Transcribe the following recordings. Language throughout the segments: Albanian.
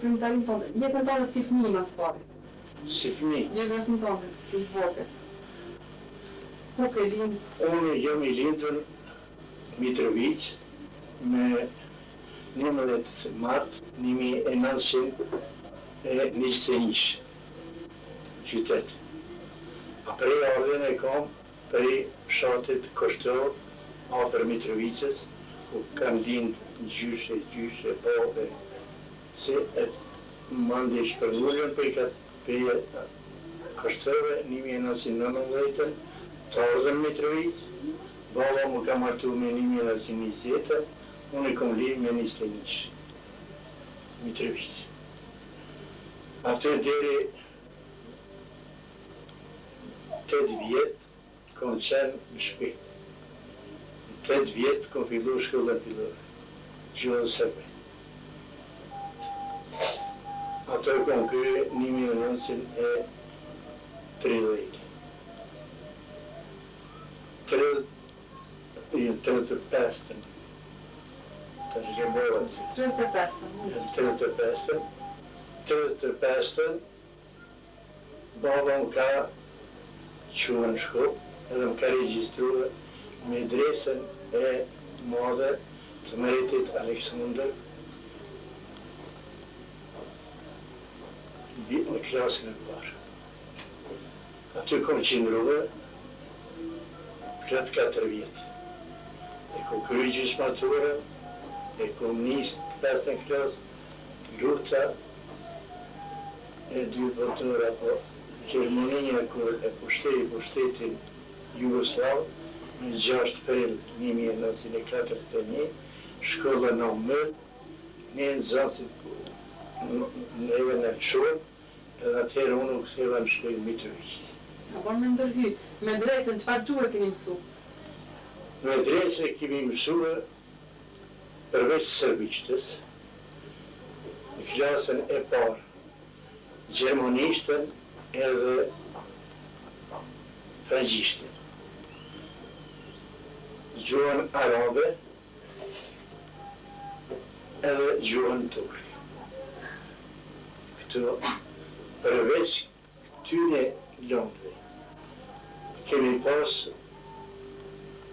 primtarin tonë, jetën tonë si fëmijë mas pari. Si fëmijë? Jetën tonë, si vogël. Ku ke lind? Unë jam I lindur Mitrovic me 19 mart 1921 qytet. A prej ardhen e kam prej fshatit Koshtor, afër Mitrovicës, ku kam lind gjyshe, babe, se mande shpërngullën për Koshtorve 1919, të ardhen Mitrovic, baba më ka martu me 1920, unë I kom lind me 21. Mitrovic. Atë deri 8 vjet kom qenë në shtëpi. 8 vjet kom fillu shkollën fillore, gjuhën serbe. Ato kom krye 1930. 35. Të shgëmbohet. 35. Baba më ka qunë në shkollë, edhe më ka regjistruar me adresën e madhe të Mretit Aleksandër në klasën e parë. Aty kom qëndruar rreth 4 vjet. E kom kryer gjysmaturën, e kom nisë 5. klasë, lufta e 2 botëra, po Gjermania kur e pushtetin Jugoslav në 6 prill 1941, shkolla në Mëll, ne në Zansit neve në Qurë, edhe atëherë unë u ktheva në shkollë Mitrovic. Apo me ndërhy, me dresën, çfarë gjuhë keni mësu? Me dresën kemi mësuar përveç serbishtës, në klasën e parë, gjermanishtën edhe frangjishtën. Gjuhën arabe edhe gjuhën turke. Këto përveç këtyre lëndëve kemi pas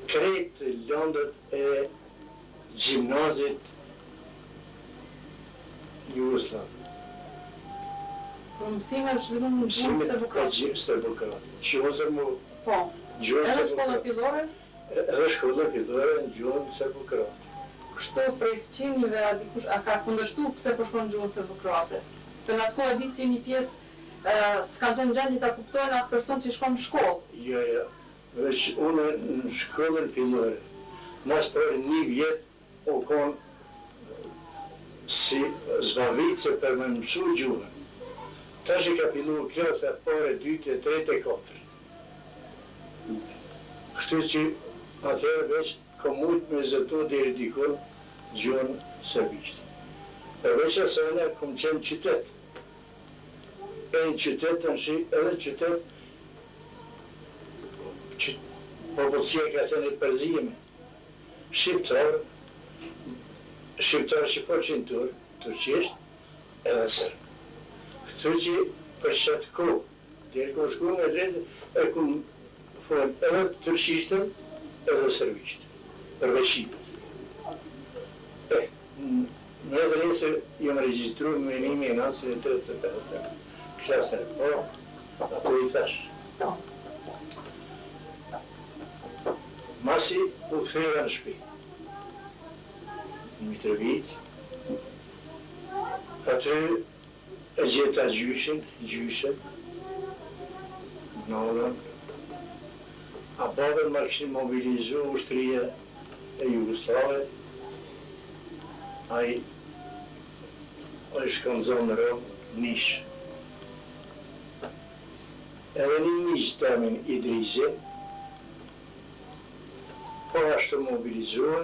krejt lëndët e gjimnazit Jugoslav. Mësime është zhvilluar në gjuhën serbokroate. Gjuhën Po. Edhe shkolla fillore? Edhe shkolla fillore në gjuhën serbokroate. Kështu prej fëmijëve a dikush a ka kundërshtu pse po shkon në gjuhën serbokroate? Se në atë kohë di që një pjesë s'ka qenë gjendje ta kuptojnë atë person që shkon në shkollë. Jo. Veç unë në shkollën fillore, mas për 1 vjet u konë si zbavice për me mësu gjuhën. Tash I ka fillu klasa pare 2, 3, 4. Kështu që atëherë veç ka mujt me zëtu deri dikun gjuhën serbishtë. Përveç asajna kom qenë qytet. E në qytet të nëshi, edhe qytet popullësia ka qenë e përzime. Shqiptarë që po qenë turqisht, edhe sërbë. Këtu që për qatë kohë, deri kom shku me drejtë, e kom folë edhe turqishtën, edhe sërbishtën, përveç Shqipës. Në adresë jam regjistru me 1935, klasën e parë, ato I thash. Masi u ktheva në shtëpi. Në Mitrovic, aty e gjeta gjyshen, nonën, a babën ma këshin mobilizu ushtria e Jugoslave, ai shkëndzon në Rom, nish. Edhe një miqë tamin Idrizi, po ashtë mobilizuar,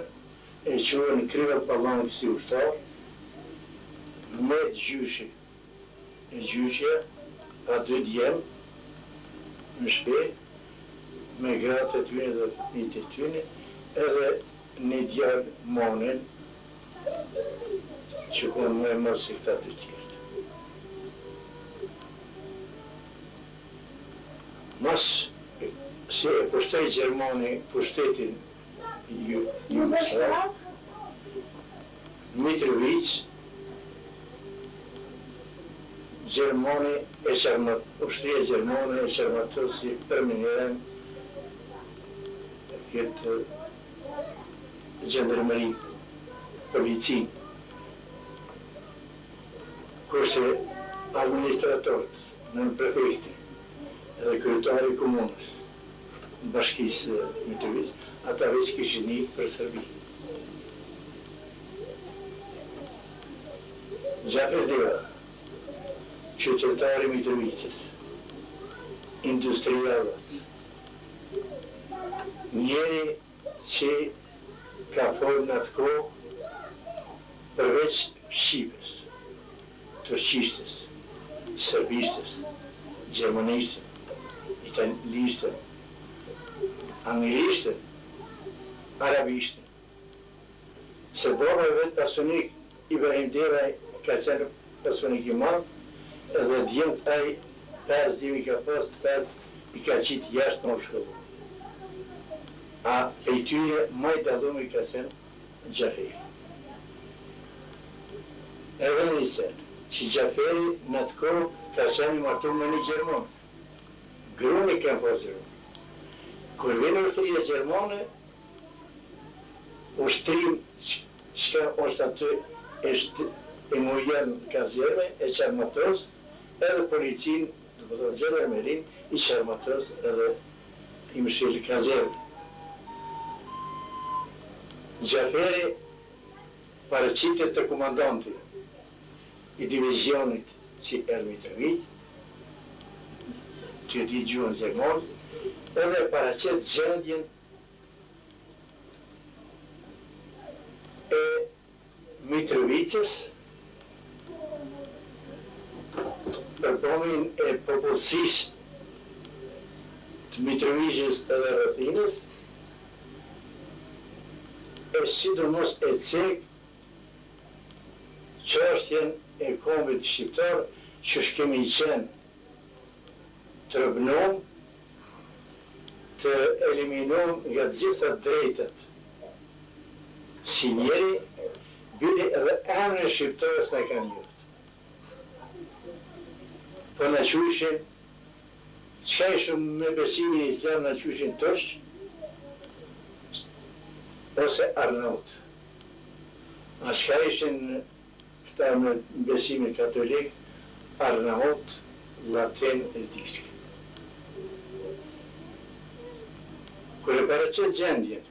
e quen Kriva Pallangë si ushtar, me gjyshi. E gjyshja, pa 2 djemë, në shpe, me gratë të tyne dhe fëmijët e tyne, edhe një djarë monen, që konë me mërë se këta 2 tjertë. Mas se e pushtoi Gjermani pushtetin Jugosllav, Mitrovic, ushtria Gjermane e qarmatosi për mënyrën këtë gjendarmeri, policin, kurse administratorët në prefekti edhe kryetari i komunës në bashkisë Mitrovic, ata veç kishin ikë për Serbi. Gjafer Deva, qytetari Mitrovicës, industrialet, njeri që ka folë në atë kohë përveç Shqipës, turqishtës, serbishtës, gjermanishtën, italishtën, anglishtën, arabishtën. Se baba e vetë pasunik Ibrahim Deraj ka qenë pasunik i madh, edhe djemt ai 5 djemi ka pas, 5 i ka qitë jashtë në shkollu. A pej tyre maj dallumi ka qenë Gjaferi. Edhe njëse, që Gjaferi në të kohë ka qenë i martu me një Gjerman. Gruni kanë pasur. Kur vjen ushtria Gjermane, ushtrim që është aty e mujen kazerme, e qarmatos, edhe policin, dhe përdo gjendarmerin, i qarmatos edhe i mëshirë kazerme. Gjaferi paraqitet të komandanti i divizionit që Mitrovic, që di gjuhën Gjerman, edhe paraqet gjendjen e Mitrovicës për bomin e popullsisë të Mitrovicës edhe rrethinës, e sidomos e cek çështjen e kombit shqiptar që shkemi qenë të rëbnom, të eliminom nga gjitha drejtet. Si njeri, bile edhe emrin e shqiptarës në kanë jurtë. Po në qyshin, qka ishëm me besimin islam në qyshin tërsh, ose Arnaut. A qka ishin këta me besimin katolik, Arnaut, Latin e Disk. Kur e paraqet gjendjen,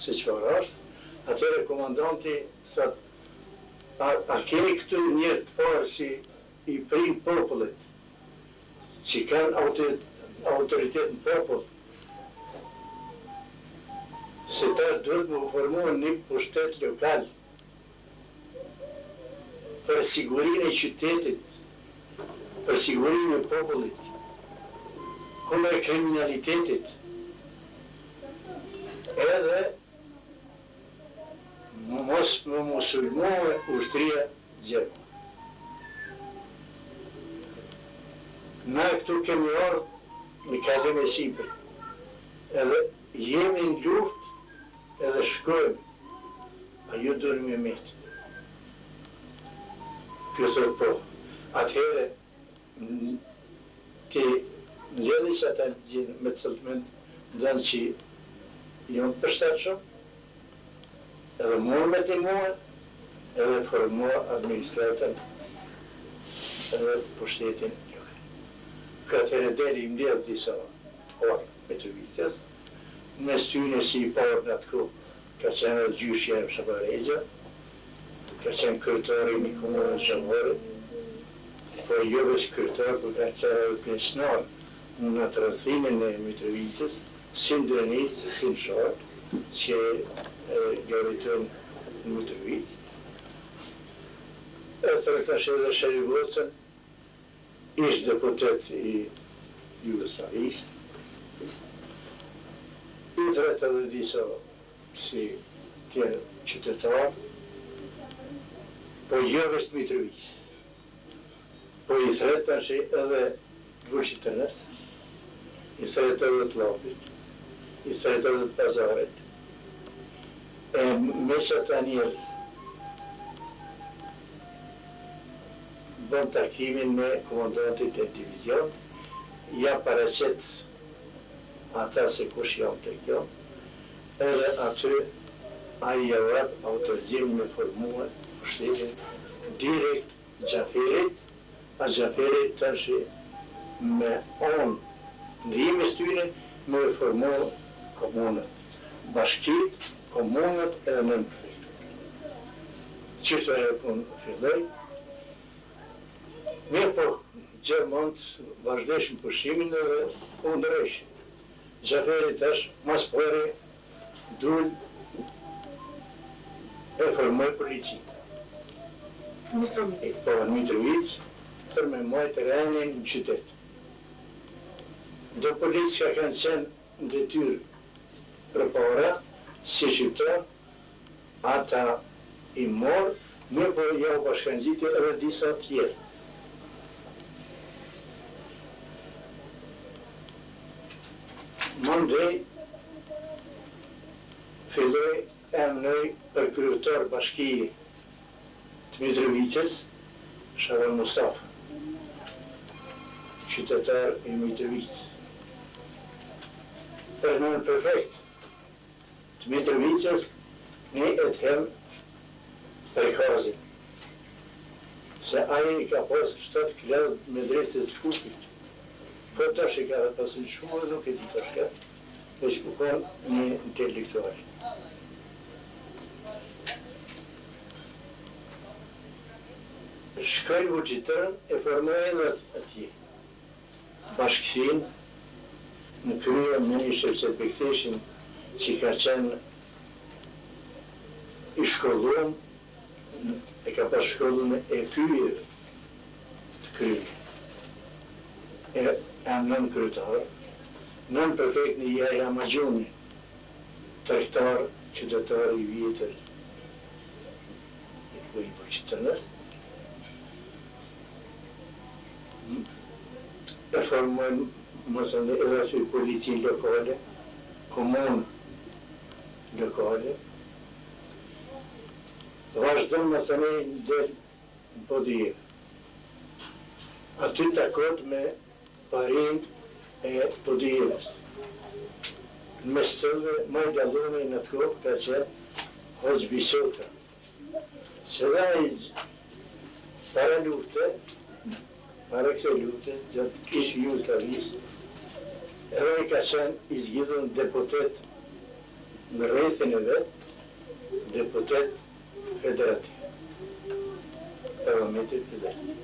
se çfarë është, atëherë komandanti thot, a keni këtu njerëz të parë si i prim popullit, që kanë autoritet në popull, se ta duhet më formuar një pushtet lokal për sigurinë e qytetit, për sigurinë e popullit, kundër kriminalitetit, edhe mos më musulmohë ushtria Gjermane. Na këtu kemi ardhur në kalim e sipër, edhe jemi në luftë, edhe shkojmë, a ju duhet me metë. Kjo thot po, atëhere ti mbledhis ata me të sëllëtment, ndonë që jonë përshtatëshëm, edhe mua me të mua, edhe formua administratën, edhe pushtetin juke. Këtëherë deri i mbledh disa orë me të vitës, me styne si i parë në atë kohë, ka qenë gjyshja e Shabaregja, ka qenë kryetari i komunës Gjamore, po jo veç kryetar, por ka qenë edhe pjesëmarrës në atë rrethinën e Mitrovicës, si në Drenicë, si në Sharp, që garitën në Mitrovicë. E tërëtash edhe Sherivocën, ish deputet i Jugoslavisë, i tërët edhe disa si tjerë qytetarë, po jo veç Mitrovicë. Po i tërët tash edhe Vučić, i drejtori të llapit, i drejtori të pazarit, e mesatanier bën takimin me komandantit e divizion, ja paraqet ata se kush janë të kjo, edhe aty ai ja vab autorizimin me formue pushtetin direkt Xhaferit, a Xhaferi tash me on ndrimes tyre me formu komunët, bashkit, komunët edhe nën prefekturë. Qështu ajo punë filloi, mirë po Gjermant vazhdeshin pushimin edhe u ndryshin. Xhaferi tash mas pari dul e formoi policinë. Mitrovic. Po në Mitrovic, për me majtë terrenin në qytet. Do policia kanë qenë në detyrë përpara, si shqiptar, ata i morë, më po ja u bashkangjiti edhe disa tjerë. Mandej, filloi emnoj për kryetar bashkiji të Mitrovicës, Shaban Mustafa, qytetar i Mitrovicës. Për nën prefekt të Mitrovicës, ne e të hem për kazin. Se aji i ka pas 7 kilometra me drejtë të Shkupit. Po tash i ka pasur shumë, nuk e di përshka, veç u konë një intelektual. Shkoj buxhitën e formoi edhe atje. Bashkësin në krye Ministrë se Bekteshin që ka qenë i shkollum, e ka pas shkollun e pyje të krye. E nën kryetar, nën prefekt një Jaja Maxhuni, tregtar, qytetar i vjetër i buxhitënës. E formojnë, mësën edhe që polici lokale, komunë lokale, vazhdojnë mësën e del në Podije. Aty takot me parind e Podijevës. Në mesëve, maj dalune në të kohë ka qenë Hoxh Bisota. Se da i para lufte, para këse lufte, gjatë kishë Jugosllavisë, edhe i ka qenë i zgjidhur deputet në rrethin e vetë, deputet federativ, parlamentit federativ.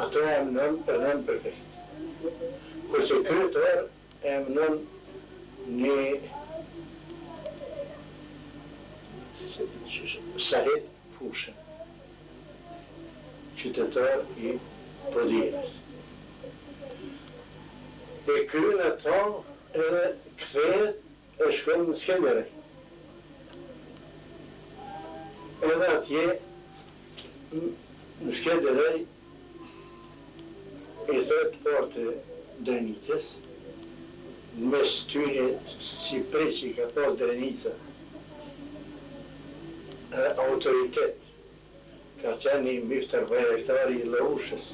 Ato e emnon për nën prefekt. Kurse kryetar e emnon një Sahet Fushën, qytetar i Podijevës. E kryen ato edhe kthehet e shkon në Skenderaj. Edhe atje në Skenderaj i thret portë Drenicës, në mes tyre si prej që ka pas Drenica, autoritet, ka qenë i Miftar Bajraktari i Laushës,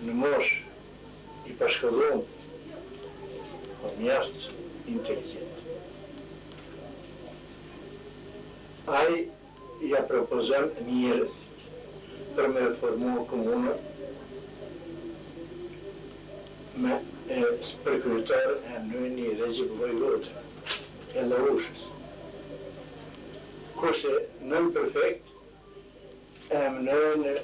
në mosh i pashkollon, po mjashtë inteligent. Ai ja propozon njerëz për me formu komunë me për kryetar e emnojnë Recep Vojvoda e Laushës. Kurse nën prefekt e emnojnë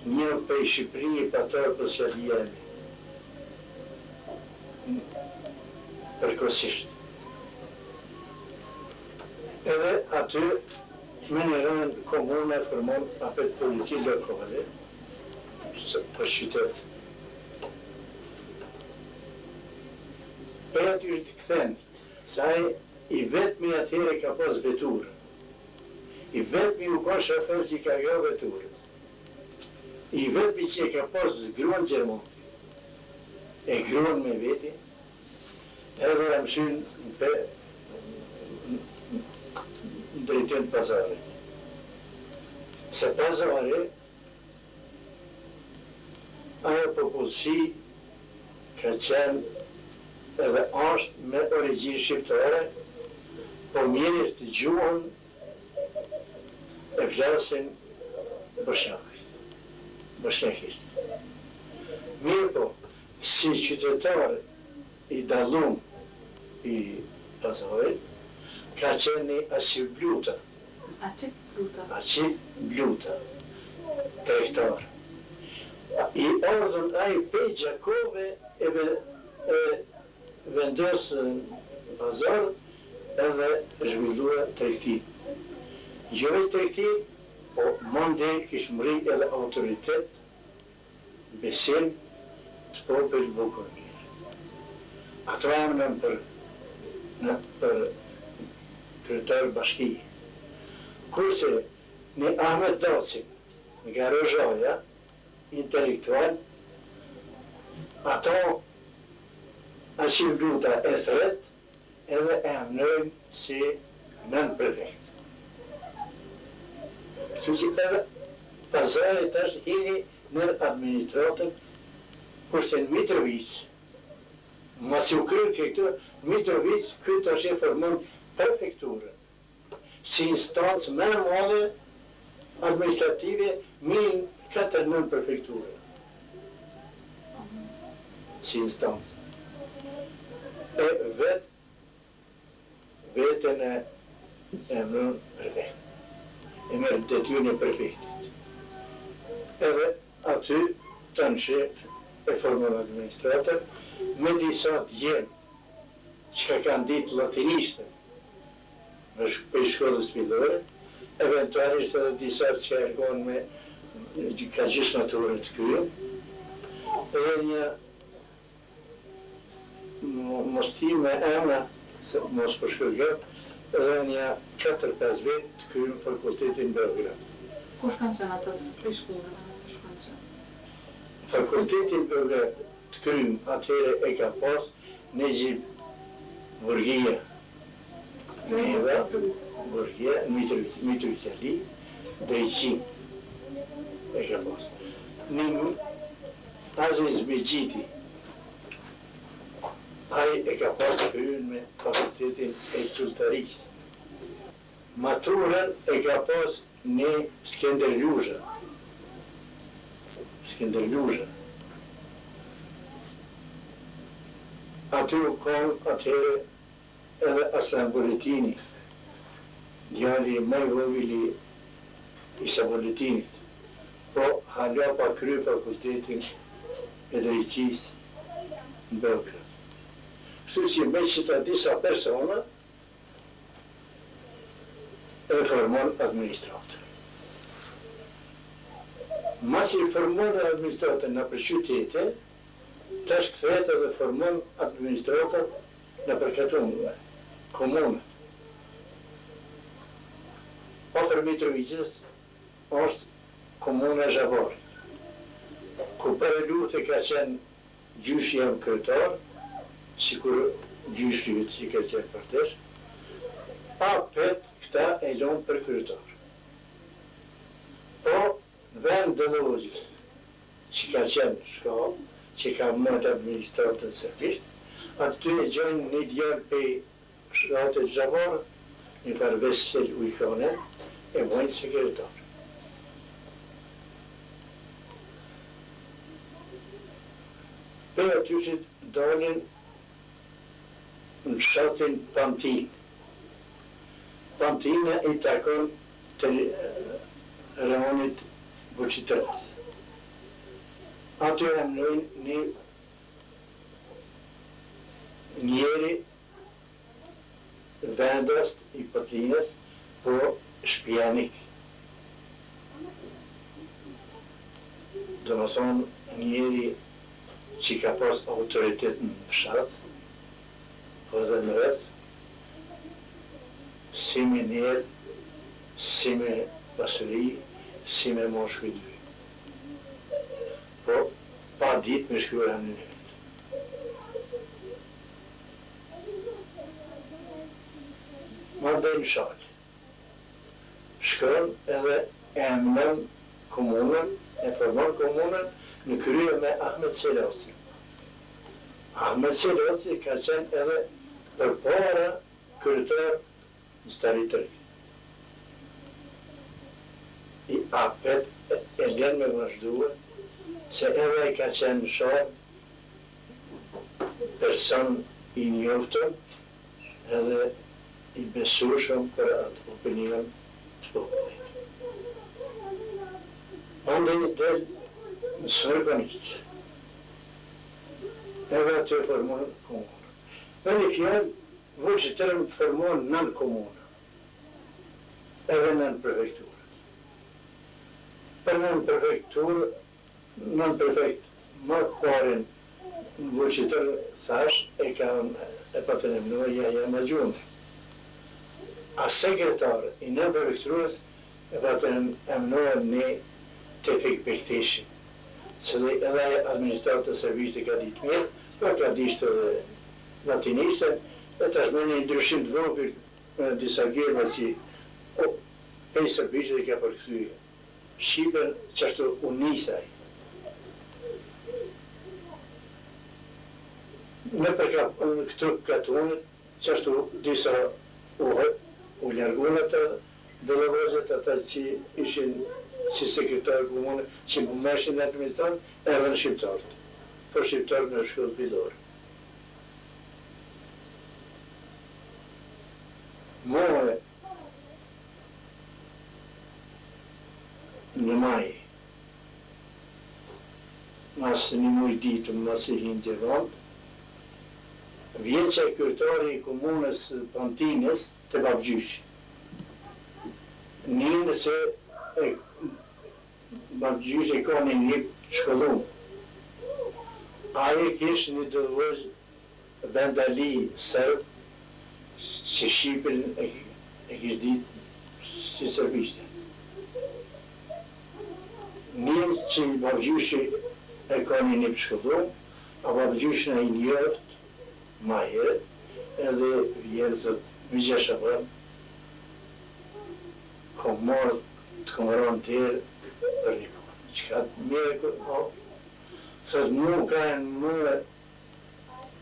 një për Shqipëri patar për Sjadijani, përkohësisht. Edhe aty me një rënë komune formon apet polici lokale për qytet. Për aty të këthen, saj i vetëmi atëhere ka pas veturë. I vetëmi u ka shofer që ka jo veturë. I vetëmi që e ka pas gruan Gjermonti, e gruan me veti, edhe e mësyn në drejtim të pazarit. Se pazari, ajo popullsi ka qenë edhe është me origjinë shqiptare, po mirë të gjuhën e flasin bosnjakisht. Mirë po, si qytetar i dallum i pazarit, ka qenë një Asif Bluta. Asif Bluta, tregtar. I ardhën ai pe Gjakove e vendosë në pazar edhe zhvillua tregti. Jo e tregti, po mande kishë mri edhe autoritet, besim të popël Bukovinj. Ato emnën për kryetar bashkije. Kurse një Ahmet Dacim, nga Rozhaja, intelektual, ato Asif Bluta e thret edhe e emnojnë si nën prefekt. Kështu që edhe pazari tash hini në administratën, kurse në Mitrovic, mas u kryrë këtu, Mitrovic këtë tash e formon prefekturën, si instancë më e madhe administrative min 4-9 prefekturë. Si instancë. E vetën e emrën prefekt. E merë detyrën e prefektit. Edhe aty të nëshe e formon administratër me disa djenë që kanë ditë latinishtë për shkollës fillore, eventualisht edhe disa që ergonë me ka gjithë naturën të kryem, edhe një mosti me emra, mos përshkërgët, edhe një 4-5 vetë të kryem fakultetin Beograd. Kush kanë qenë ata se s'për shkollën, se shkanë qenë? Fakultetin Beograd të kryem atyre e ka pas Nejib Burgia, Burgia, Mitrovic Ali, drejtësi e ka pas. Një Aziz Begjiti, ai e ka pas të kryen me fakultetin e sultarisë. Maturën e ka pas një Skender Luzha. Aty u konë atëhere edhe Aslan Buletini, djali më i vogël i Buletinit, po hala pa kry fakultetin e drejtësisë në Beograd. Kështu që me qëta disa persona e formon administratër. Mas i formon administratër në për qytete, tash këthet edhe formon administratër në për komunët. Ofër Mitrovicës është komuna e Zhavarit, ku për e lutë ka qenë gjyshi jam kryetar, sikur gjyshi që ka qenë për tesh, a pet këta e lonë për kryetar. Po, në vend Dëllozhës, që ka qenë shkallë, që ka mëtë administratën sërbisht, aty e gjojnë një djarë për shkallët e Zhavarë, një par Vesel Ujkane, e mojnë sekretar. Për aty që dalin në fshatin Pantin. Pantina i takon të rajonit Buqitras. Aty emnojnë një njeri vendast i Pantinës, po shpjanik. Do më thonë njeri që ka pas autoritet në fshat, po dhe në rreth, si me njerë, si me pasuri, si me moshkujtëve. po pa ditë me shkruar emrin e vet. Mandej në shaq. Shkron edhe emnon komunën, e formon komunën në krye me Ahmet Selasi. Ahmet Selasi ka qenë edhe përpara kryetar në Stari të Ri. I apet e lën me vazhduar, se edhe i ka qenë në shaq, person i njoftën, edhe i besueshëm për atë opinion të popullit. Andaj del në Sërganik, edhe aty e formon komunë. Me një fjallë, vëqëtërën formon nën komunë, edhe nën prefekturë. Për nën prefekturë, nën prefekt, më të parin vëqëtërën thash, e patën e mnoja Jaja Magjundi. A sekretarë i nën prefekturës e patën e mnoja një Tefik Bekteshi, se dhe edhe administratë të servishtë ka ditë mirë, po ka ditë edhe latiniste, e tashmë një ndryshim të vogël me disa gjerma që pej servishtë ka përkthyer Shqipen qashtu unisaj. Me përka këtu katunit, qashtu disa u largun ata dëllëvozët, ata që ishin si sekretarë komunë, që më meshin në administratë, edhe në shqiptarët. Për shqiptarët në shkollë bidore. More, në maj, mas një muj ditë, mas i hinë gjeron, vjen që kryetari i komunës Pantinës të Babgjyshi. Një nëse Babgjyshi ka një shkollum. Aje kishë një dëvëz Bendali sërb, që Shqipin e kishë ditë si sërbishte. Një që Babgjyshi e ka një shkollum, a Babgjyshi në i njëft, ma herë, edhe vjerë të Vigja Shabër, kom marrë të komaron të herë për një punë. Qëka të mire, thëtë mu ka e në më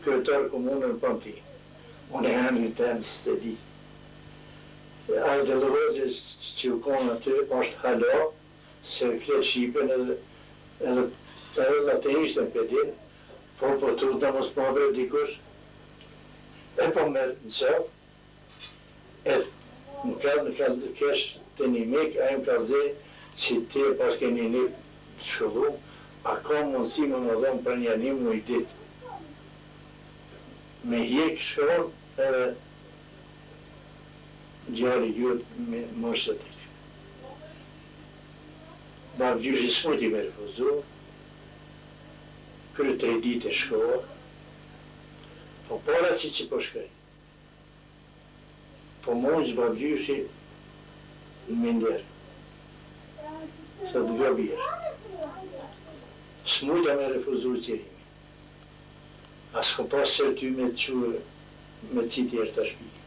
kryetarë komunën në Pantinë. Unë e hanë një temë se di. Ajë dëllëvëzë që u konë aty është hala, se kretë Shqipen edhe latinishtën për din, po të da mos më abre dikush, e po mërë në qëllë, e në kallë kesh të një mikë, a më kallë dhe që ti e pas ke një shkollu, a ka mundësi më dhonë për një anim më i ditë. Me hjekë shkollon, edhe djali jutë me mështë të tërë. Babgjyshi s'muti me refuzu, kërë 3 ditë e shkollë, po para si që po shkaj. Po mundës Babgjyshi në minderë, sa të gabirë. S'muta me refuzu qërimi. A s'ko pas se ty me të qurë me citi është të shpikë.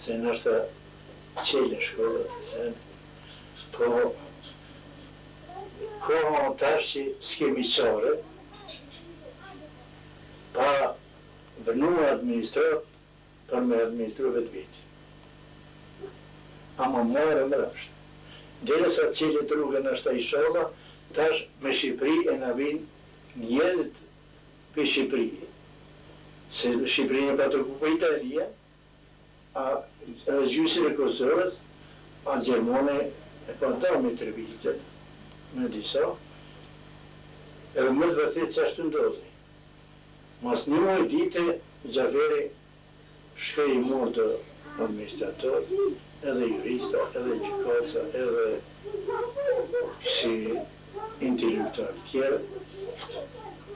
Se në është të qelë shkollët të senë. Po, kohë tash që s'kemi qare, pa vënu administrat, për me administru vetë veti. Ama marë më rashtë. Dhe sa cilët rrugën është a i sholla, tash me Shqipëri e në vinë njëzët për Shqipëri. Se Shqipëri në patë ku Italia, a gjysin e Kosovës, a Gjermone e pata me Trebizet, me disa, edhe më të vërtet që ashtë ndodhi. Mas një muaj dite, Gjaferi shkej i murë të administrator, edhe jurista, edhe gjykaca, edhe si intelektual tjera,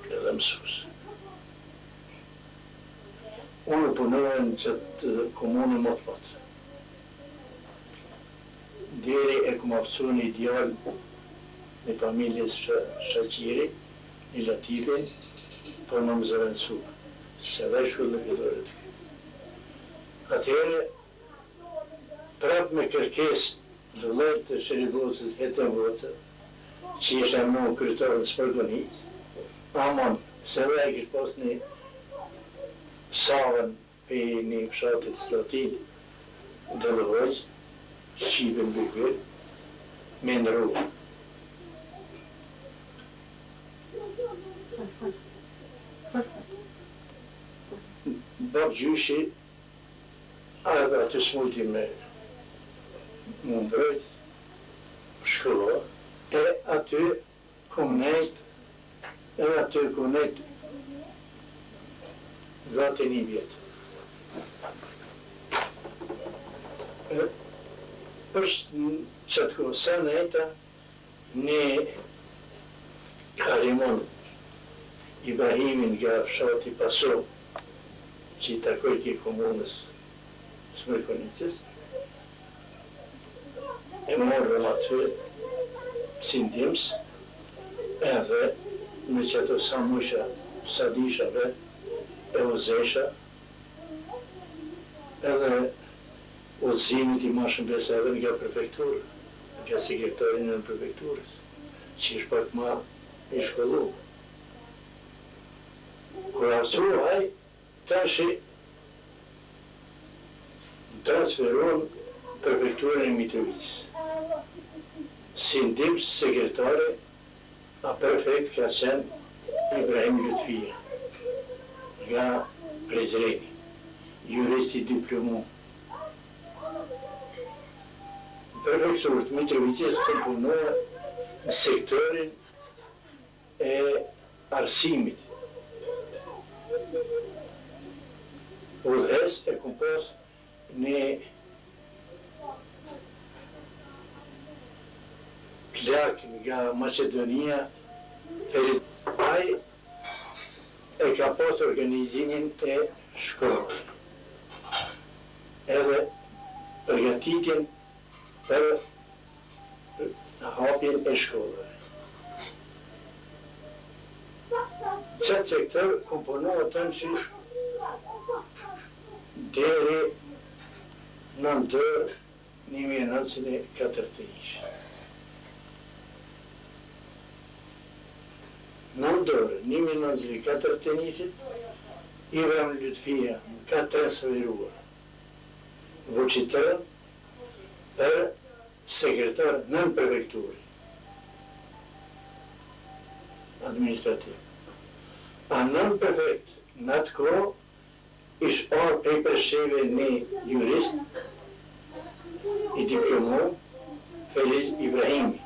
edhe mësus. Unë punojnë në qëtë komunë më të patë. Deri e këmë aftësu një ideal një familjes Shaqiri, një Latifin, po më zëvendësu, se dhe shkull në këtore të kjo. Atëhere, prap me kërkes të vlojt të Shëribocës, hetën vocët, që isha më kryetarë në Spargonit, amon, se dhe e kishë pas një savën për një fshatit Slatin, dhe lëvojq, Shqipën Bykver, me ndërru. Bab gjyshi, edhe aty smujti me më mbrojt, shkëllua, e aty kom nejt, gati një vjetë. Për qëtë kohë, sa nejta, një Karimon Ibrahimin nga fshati Paso, që i takoj ki komunës Smërkonicës, e morëm aty si ndimës, edhe me qëto sa musha, sa dishave, e uzesha, edhe udhëzimit i mashën besa edhe nga prefekturë, nga sekretarin e në prefekturës, që ishë pak ma i shkollu. Kur arsuaj, tashi transferuan prefekturën e Mitrovicës. Si ndimës sekretare, a prefekt ka qenë Ibrahim Lutfia, nga Prizreni, juristi diplomu. Prefekturët Mitrovicës të punua në sektorin e arsimit. Udhëhes e kompos një plak nga Macedonia, ai e ka pas organizimin e shkollës, edhe përgatitjen për hapjen e shkollëve. Qëtë sektor komponohet të që deri në ndër 1940. Në ndër 1941, Ibrahim Lutfia ka transferuar voqitërën për sekretar nën prefekturë administrativ. A nën prefekt në atë kohë ishë orë e përsheve një jurist i diplomu Feliz Ibrahimi.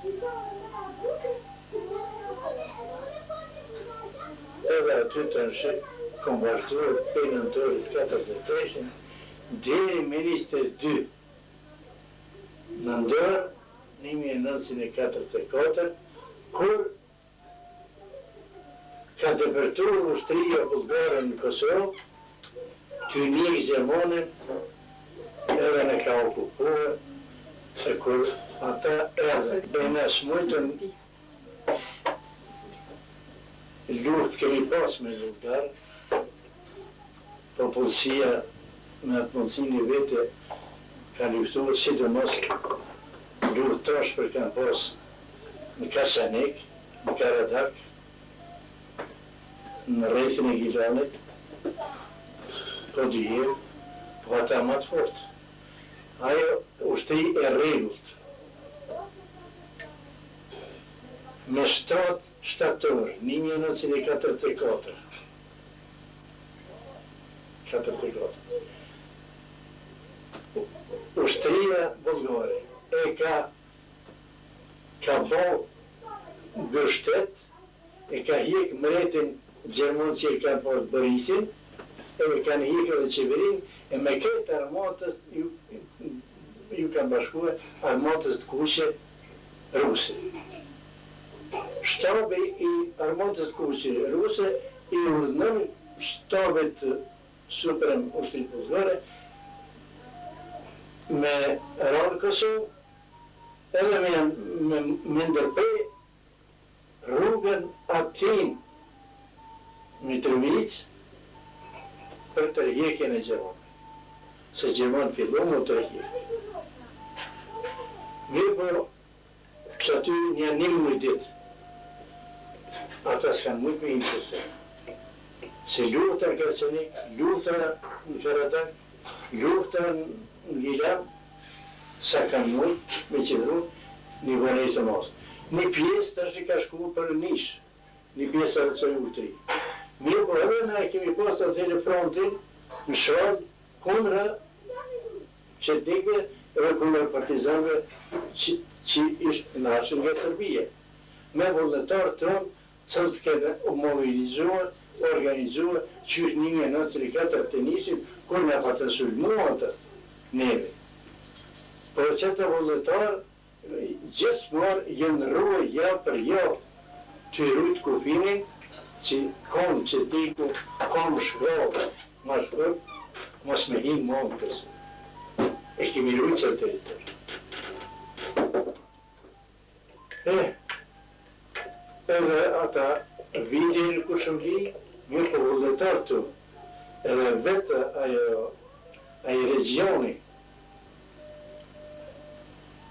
Edhe aty të nëshë kom vazhduar për nëntorit 43 deri minister 2 në ndërë 1944, kur ka depërtuar ushtria bulgare në Kosovë, të një Zemonin, edhe në ka okupuar, e kur ata edhe e në smujtën luft kemi pas me bulgarë, popullësia me atë mundësin e vete ka luftuar, sidomos luftëtash për kanë pas në Kasanik, në Karadak, në rrethin e Gilanit, po dyjev, po ata më të fort. Ajo ushtri e rregullt. Me 7 shtator, 1944. Ushtria bulgare e ka bo gështet, e ka hjek mretin Gjermon që e kanë portë Borisin, e kanë hjek edhe qeverin, e me këtë armatës ju kanë bashkue armatës të kuqe ruse. Shtabi i armatës të kuqe ruse i urdhënën shtabet suprem ushtrit bulgare me ranë Kosovë, edhe me ndërprej Tin Mitrovic për tërheqjen e Gjermonit. Se Gjermani fillon më tërheqje. Mirë po, që aty një 11 ditë, ata s'kanë mujtë me interesu. Se lufta në Kerçenik, lufta në Karadak, lufta në Gilan, sa kanë mujtë me qëndru një vënej të mos. Një pjesë të është ka shku për Nish, një pjesë të rëcoj ushtri. Mirë po edhe na e kemi posë atë në frontin, në shrall, kundra qetnikëve edhe kundra partizanëve që ishtë nashën nga Serbia. Me vullnetarë tonë, cilët kene mobilizuar, organizuar, që është 1994 të nisim, kur nga pa të sulmuar të neve. Por që të vullnetarë, gjithmonë jenë ruë javë për javë të rujtë kufinin, që konë qetniku, konë shkrovë, ma shkrovë, mos me hinë monë kësë. E kemi rujtë që të rritër. Edhe ata vidin ku shëmli, një për vullnetarë të, edhe vetë ajo regioni,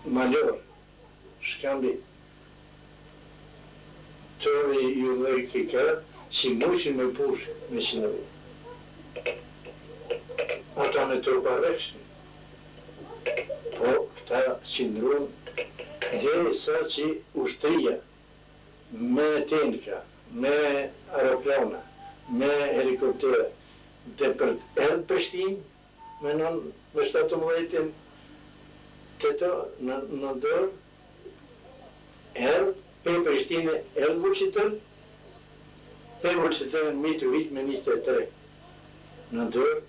Malor, Shkambi, tërë ju dhe kika, si muqin me pushë me sinëve. Ata me trupa reshni. Po, këta qindrun, dhe sa që ushtria, me tenka, me aeroplana, me helikoptera, dhe për edhe Prishtinë, me 17 të të në dorë, edhe për Prishtinë edhe Vučićën, për Vučićën Mitrović me 23, në dorë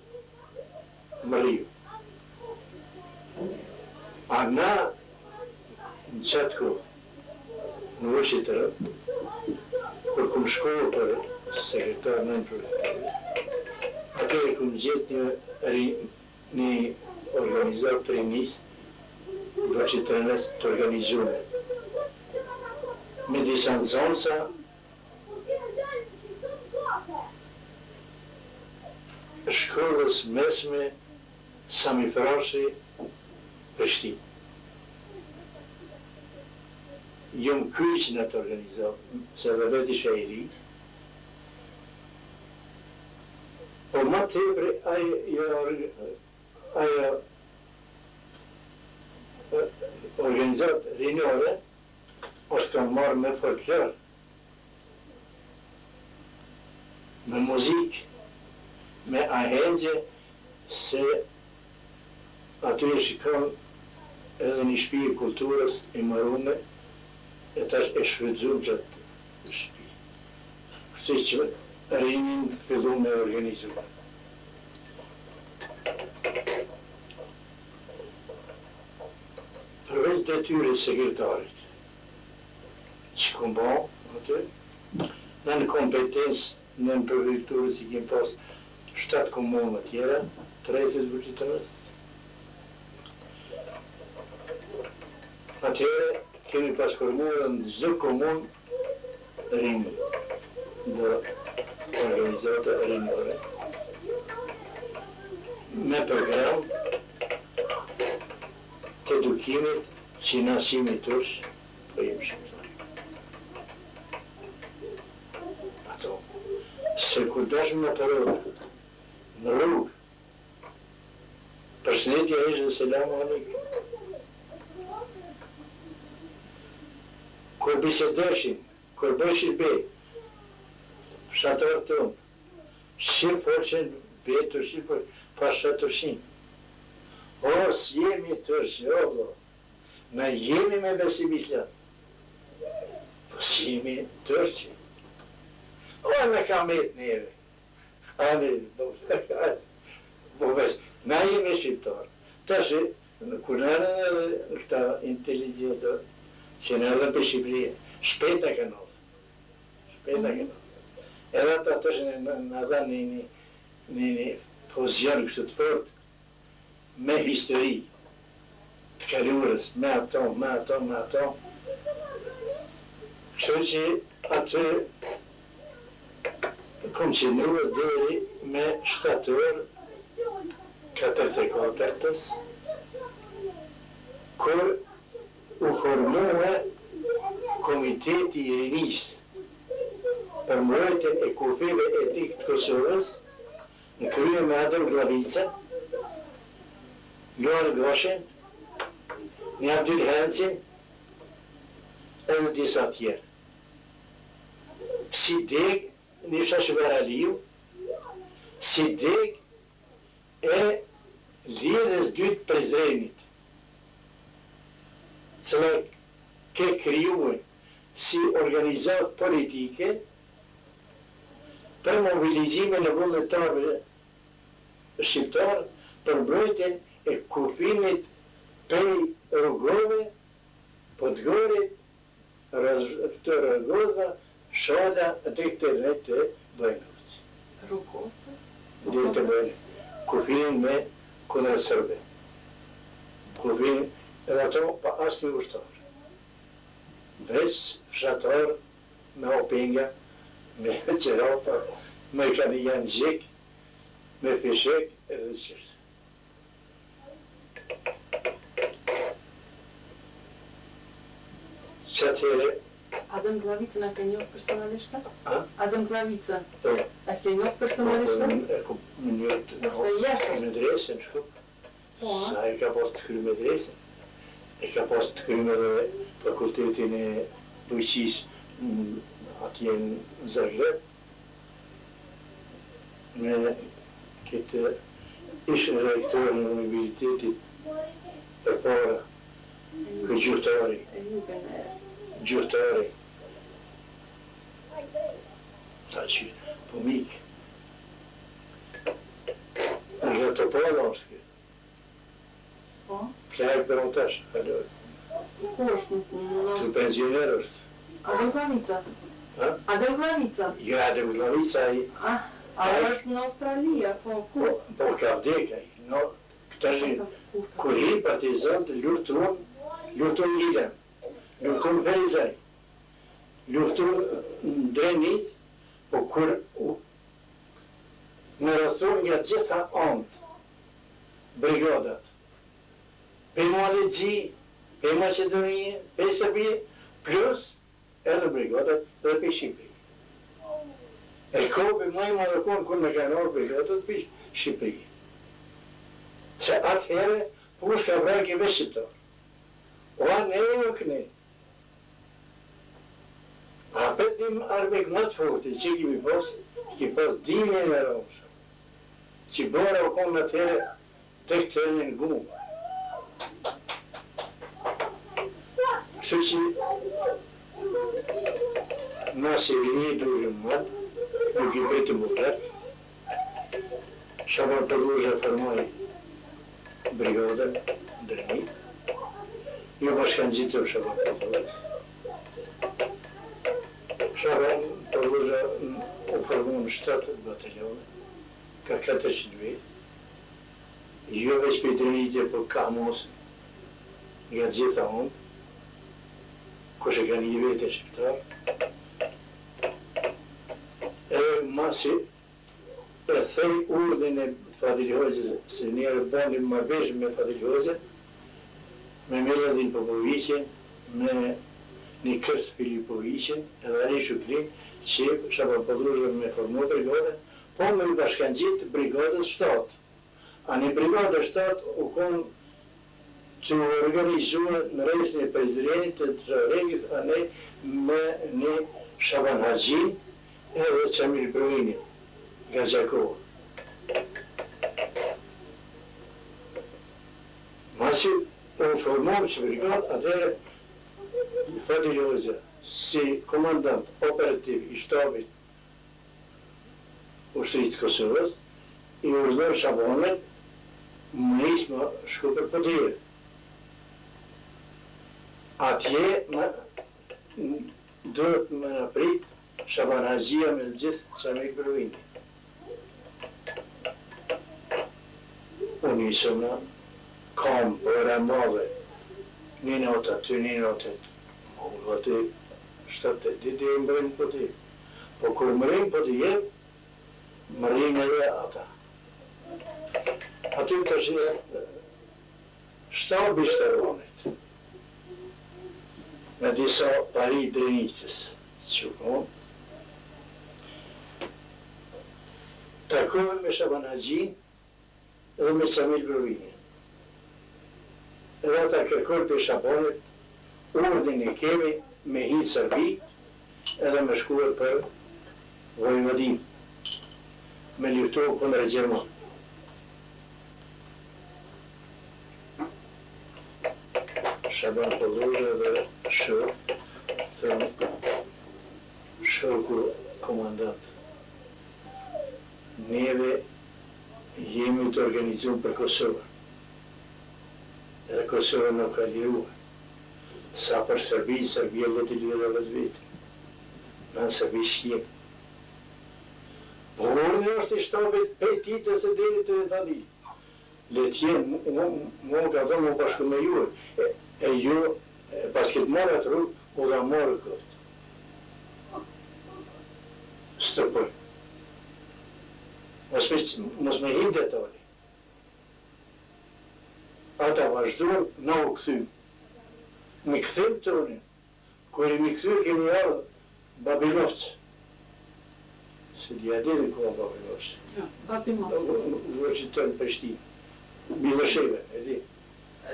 Mariu. A na në qatë kohë, në Vučićën, kur këmë shkohë për sekretar në proletarë, ato e këmë gjetë një organizat të rinisë, Vučićënës të organizume. Me disa nëzonsa, shkollës mesme, Sami Frashi, Prishtinë. Jëmë kyqë në të organizohë, se dhe vetë ishe i ri. Po ma tepre, ajo organizat rinjore, është kanë marrë me folklor, me muzikë, me ahengje, se aty e shikon edhe një shtëpi e kulturës e marume, e tash e shfrytëzuar gjatë shtëpi. Kështu që rinin fillu me organizuar. Përveç detyrës sekretarit, që kom bo, në kompetencë në prefekturës i kemë pas 7 komunë tjera, 30 Vučićënës. Atëherë kemi pas formuar në çdo komunë rinj, do organizata rinjore, me program të edukimit që nasimi tush, po jemë shqiptar. Ato, se kur dashmë në parole, në rrugë, përshëndetja ishte selamu alaikum. Kur bisedeshin, kur bëshin be, fshatarë tonë, shqip hoqen betur, shqip pa shatërshin. O, s'jemi tërshë, o, blo, na jemi me besim islam. Po s'jemi tërshë. O, me kamet neve. Ani, bo besim. Na jemi shqiptarë. Tashe, kur nërën edhe këta inteligencë, që në ardhën për Shqipëria, shpeta ka nëllë. Shpeta ka nëllë. Edhe ata të është në adhan një pozion kështu të fort, me histori të kalurës, me ato. Kështu që atë kom qëndruar deri me shtator 44-ës, kur u formua Komiteti i Rinisë për mbrojtjen e kufive etik të Kosovës, në krye me Adem Glavica, Luan Goshen, një Abdyl Henzin, edhe disa tjerë. Si deg një Shashver Aliu, si deg e lidhës dytë Prezrenit, cëla ke krijuar si organizatë politike për mobilizimin e vullnetarëve shqiptar për mbrojtjen e kufimit prej rrugove, Podgorit, Rëgoza, Shoda dhe këtë rreth të Bojnovës. Rrugosta? Dhe të Bojnovës. Kufimin me kundër sërbe. Kufimin edhe ato pa asnjë ushtar. Veç fshatar me opinga, me qerapa, me kanijan gjik, me fishek edhe qështë. Qatëhere... Adem Glavicën e ke njohë personalisht? A? Adem Glavicën. Po. E ke njohë personalisht? E ku më njërë në medresën, shkup. Sa e ka pas të kry medresën. E ka pas të kry me dhe fakultetin e bujqis atje në Zagreb. Me këtë ishën rektor në universitetit për para, për gjurtari. Gjurtari. Ta që, po mikë. Nga të pala është këtë. Po? Plajë për në tash, haloj. Ku është në... Të pensioner është. Adem Glavica? Ha? Adem Glavica? Jo, Adem Glavica i... A është në Australia, po ku? Po ka vdekaj. Këta shi, kur hi partizan të luftun Ilem, luftun Ferizaj, luftun Dreniz, po kur në rëthun nga gjitha ondë, brigadat, pe Malezi, pe Macedonije, pe Serbije, plus edhe brigadat dhe pe Shqipëri. E kobe maj madhëkon kur me kanë orë brigadat pe Shqipëri. Se atëhere, push ka vraki veç shqiptar. O ne jo këne. A petim arbek më të forti, që kemi pas 10.000 në rëmëshë. Që bora o konë në tere, tek të në në gumë. Kështu që, na se vini durim më, nuk i petë më tërë, Shaban Përguzha formoj brigadën Dreni, jo bashkan gjitur Shaban Përguzha. Shaban Përguzha u formu në 7 bataljone, ka 400 vjetë, jo veç për Drenitje, për ka mosë, nga gjitha unë, kushe ka një vete shqiptar. E masi e thej urdin e Fadil Hoxhës, se njerë bëndim marrëveshje me Fadil Hoxhën, me Miladin Popovicin, me Nikës Filipovicin, edhe Ari Shukrin, që Shaban Përguzha me formu brigadën, po me i bashkangjit brigadës 7. A një brigadë 7 u konë të organizuar në rejtën e Prezrenit të Zharegis, a ne me një Shaban Haxhin edhe Qamil Bruinin, nga Gjakova. Masi u formom që brigadë, atëherë Fadil Hoxha, si komandant operativ i shtabit ushtrisë të Kosovës, i urdhër Shabanet më nisë më shku për Podije. Atje duhet më në prit Shaban Haxhia me gjithë Qamil Bruini. Unë isëm në kam për e madhe, një notë aty, një notë aty. Unë aty 7 ditë i mbërën Podije. Po kur mbërën Podije, më rrinë edhe ata. Aty të që shtabi shtëronit, me disa pari drenicës, që konë, takohen me Shaban Haxhin edhe me Samil Brovinin. Edhe ata kërkojnë për Shabanit, urdin e kemi me hinë Serbi edhe me shkuar për Vojvodin, me luftohu kundër Gjerman. Shaban Pëllurë dhe Shërku komandant. Neve jemi të organizuar për Kosovë. Edhe Kosovë nuk ka liruar. Sa për Serbi, Serbia le të lirë vetë vetë. Në Serbi shkjem. Po unë është i shtabit petitës e deri të tani. Le t'jem, mu ka thonë mu bashkë me ju. E ju, pas këtë marë atë rrugë, u dha marë këtë. Stëpër. Mos me hinë detali. Ata vazhdojnë, na u këthym. Mi këthym të unin. Kër i mi këthym, kemi ardhë Babilovcë. Se dhja edhe ku a Babilovcë. Ja, Babilovcë. Vërë të në Prishtinë. Milësheve, e di.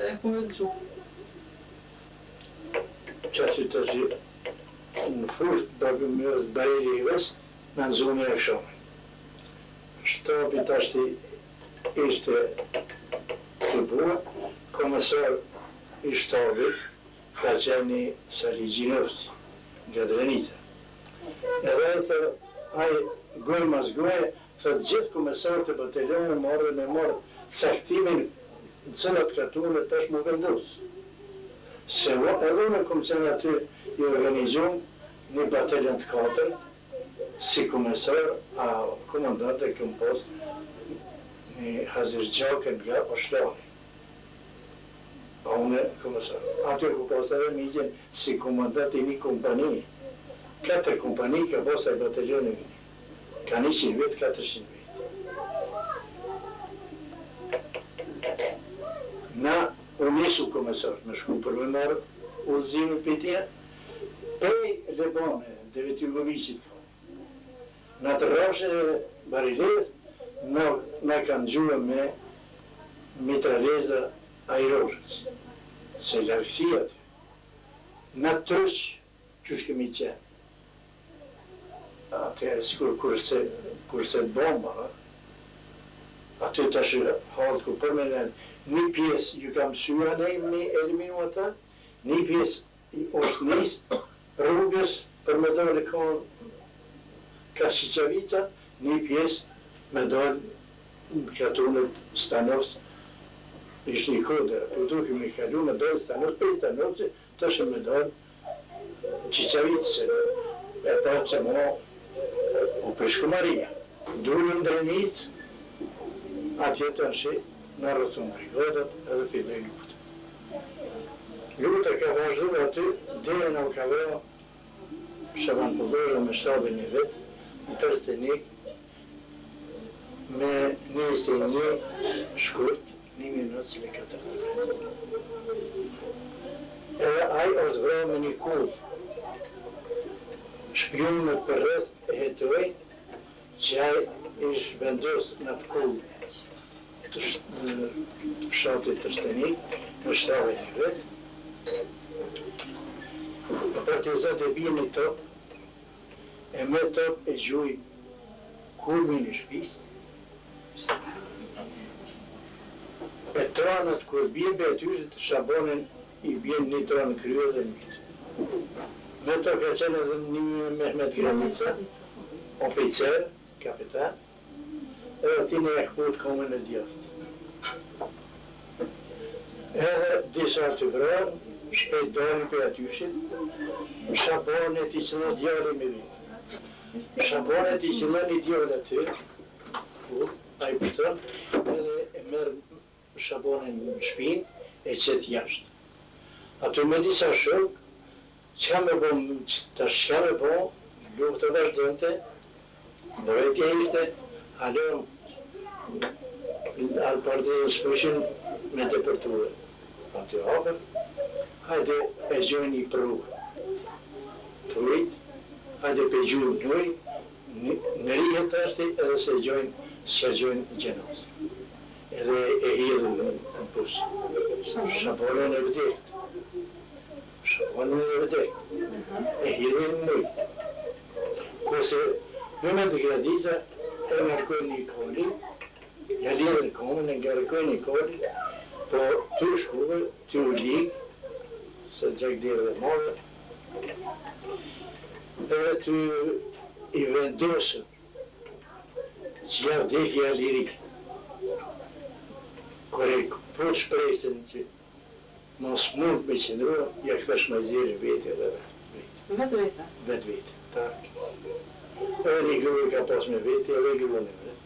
E ku me të gjumë. Qasë të që në fusht Babilovcë Bareli i Vest, në zonë e Akshomën. Shtabi tashti ishte të bua, komesar i shtabi ka qeni Saligjinovci, nga Drenita. Edhe të aj goj mas goj, thët gjithë komesar të batalionë marrë me marrë saktimin në cëllat katunë tash më vendosë. Se edhe në kom qenë aty i organizumë një batalion të 4, si komesar, a komandant e këm post një Hazir Gjakën nga Oshlani. A unë komesar. Aty ku post edhe mi gjenë si komandant i një kompani. 4 kompani ka post e batalionë vini. Ka 100 vetë, 400 vetë. Na unisu komesar, me shku për me marë udhëzimin për tje, pej Lebane, dhe Vetygovicit, në të rrafshën e Bariles, në kanë gjua me mitraleza aerorës, se larkësia të. Në të tërsh, që shkemi qenë. Atëherë, sikur kurse bomba, aty të shë halët ku përmenen, një pjesë ju kam syua ne me eliminu ata, një pjesë është nisë rrugës për me dole konë Kashiqavica, një pjesë me dole në katunët Stanovës, ishtë një kodë, u duke me kalu me dole Stanovës, për Stanovës, të shë me dole Qiqavicë, e pa që mo u Peshkumaria. Drullë në Drenicë, atje të nëshë, në rëthunë brigadat edhe filloj luftë. Luftë ka vazhdu aty, dhe në ka veo Shaban Pëllurë me shtabin e vetë, në Trstenik, me 21 shkurt, 1 minutë me 4 Edhe aj është vrau me një kullë. Shpionët për rrëth e hetojnë që aj ishë vendos në të kullë të fshatit Trstenik, në shtabin e vetë. Partizat e bje një top, e me top e gjuj kulmin e shpis. E tranët kur bje be atyshit, Shabanin i bjen një tranë kryo dhe njët. Me top ka qenë edhe një Mehmet Granica, oficer, kapitan, edhe ti në ekput komën e djaftë. Edhe disa të vrarë, shpejt dalin për atyshit, Shabanet i qënë djallë me vitë. Shabanet i qënë një djallë aty, a i pështën, edhe e merë Shabanet në shpinë, e qëtë jashtë. Aty me disa shok, që me bo, luftë të vazhdojnëte, mërëtja ishte, Halo, al partidën shpeshin me deportuar. Aty hapën, hajde e gjojnë i provë. Të ujtë, hajde pe gjurë në ujtë, në rihet ashti edhe se gjojnë gjenazë. Edhe e hidhën në pusë. Shaponën e vdekt. E hidhën në ujtë. Kurse, në me të gradica, e ngarkojnë një koli, ja lidhën komën, e ngarkojnë një koli, po ty shkuve, ty u ligë, se gjak dirë dhe modë, edhe ty i vendosën që ja vdekja lirik. Kër e po shpresën që mos mund me qëndrua, ja këtash me zirë vete edhe Vetë? Vetë, tak. Edhe një gruë ka pas me vete, edhe gruën e vetë.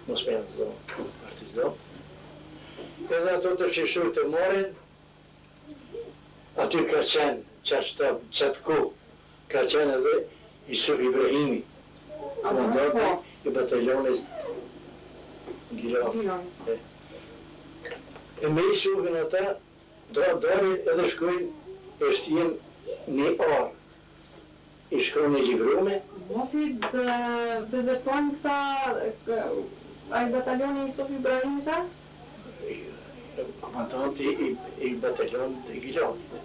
Mos me janë të zonë, partizan. Edhe ato të shishur të morin, aty ka qenë, qatë ko, ka qenë edhe Isuf Ibrahimi, komandante i bataljonit Gilan. E me Isufin ata, dojnë edhe shkojnë e shtjen një orë. I shkojnë e gjibrume. Mos i dezertojnë këta, ai bataljoni Isuf Ibrahimi ta? Komandanti i bataljonit e Gilanit.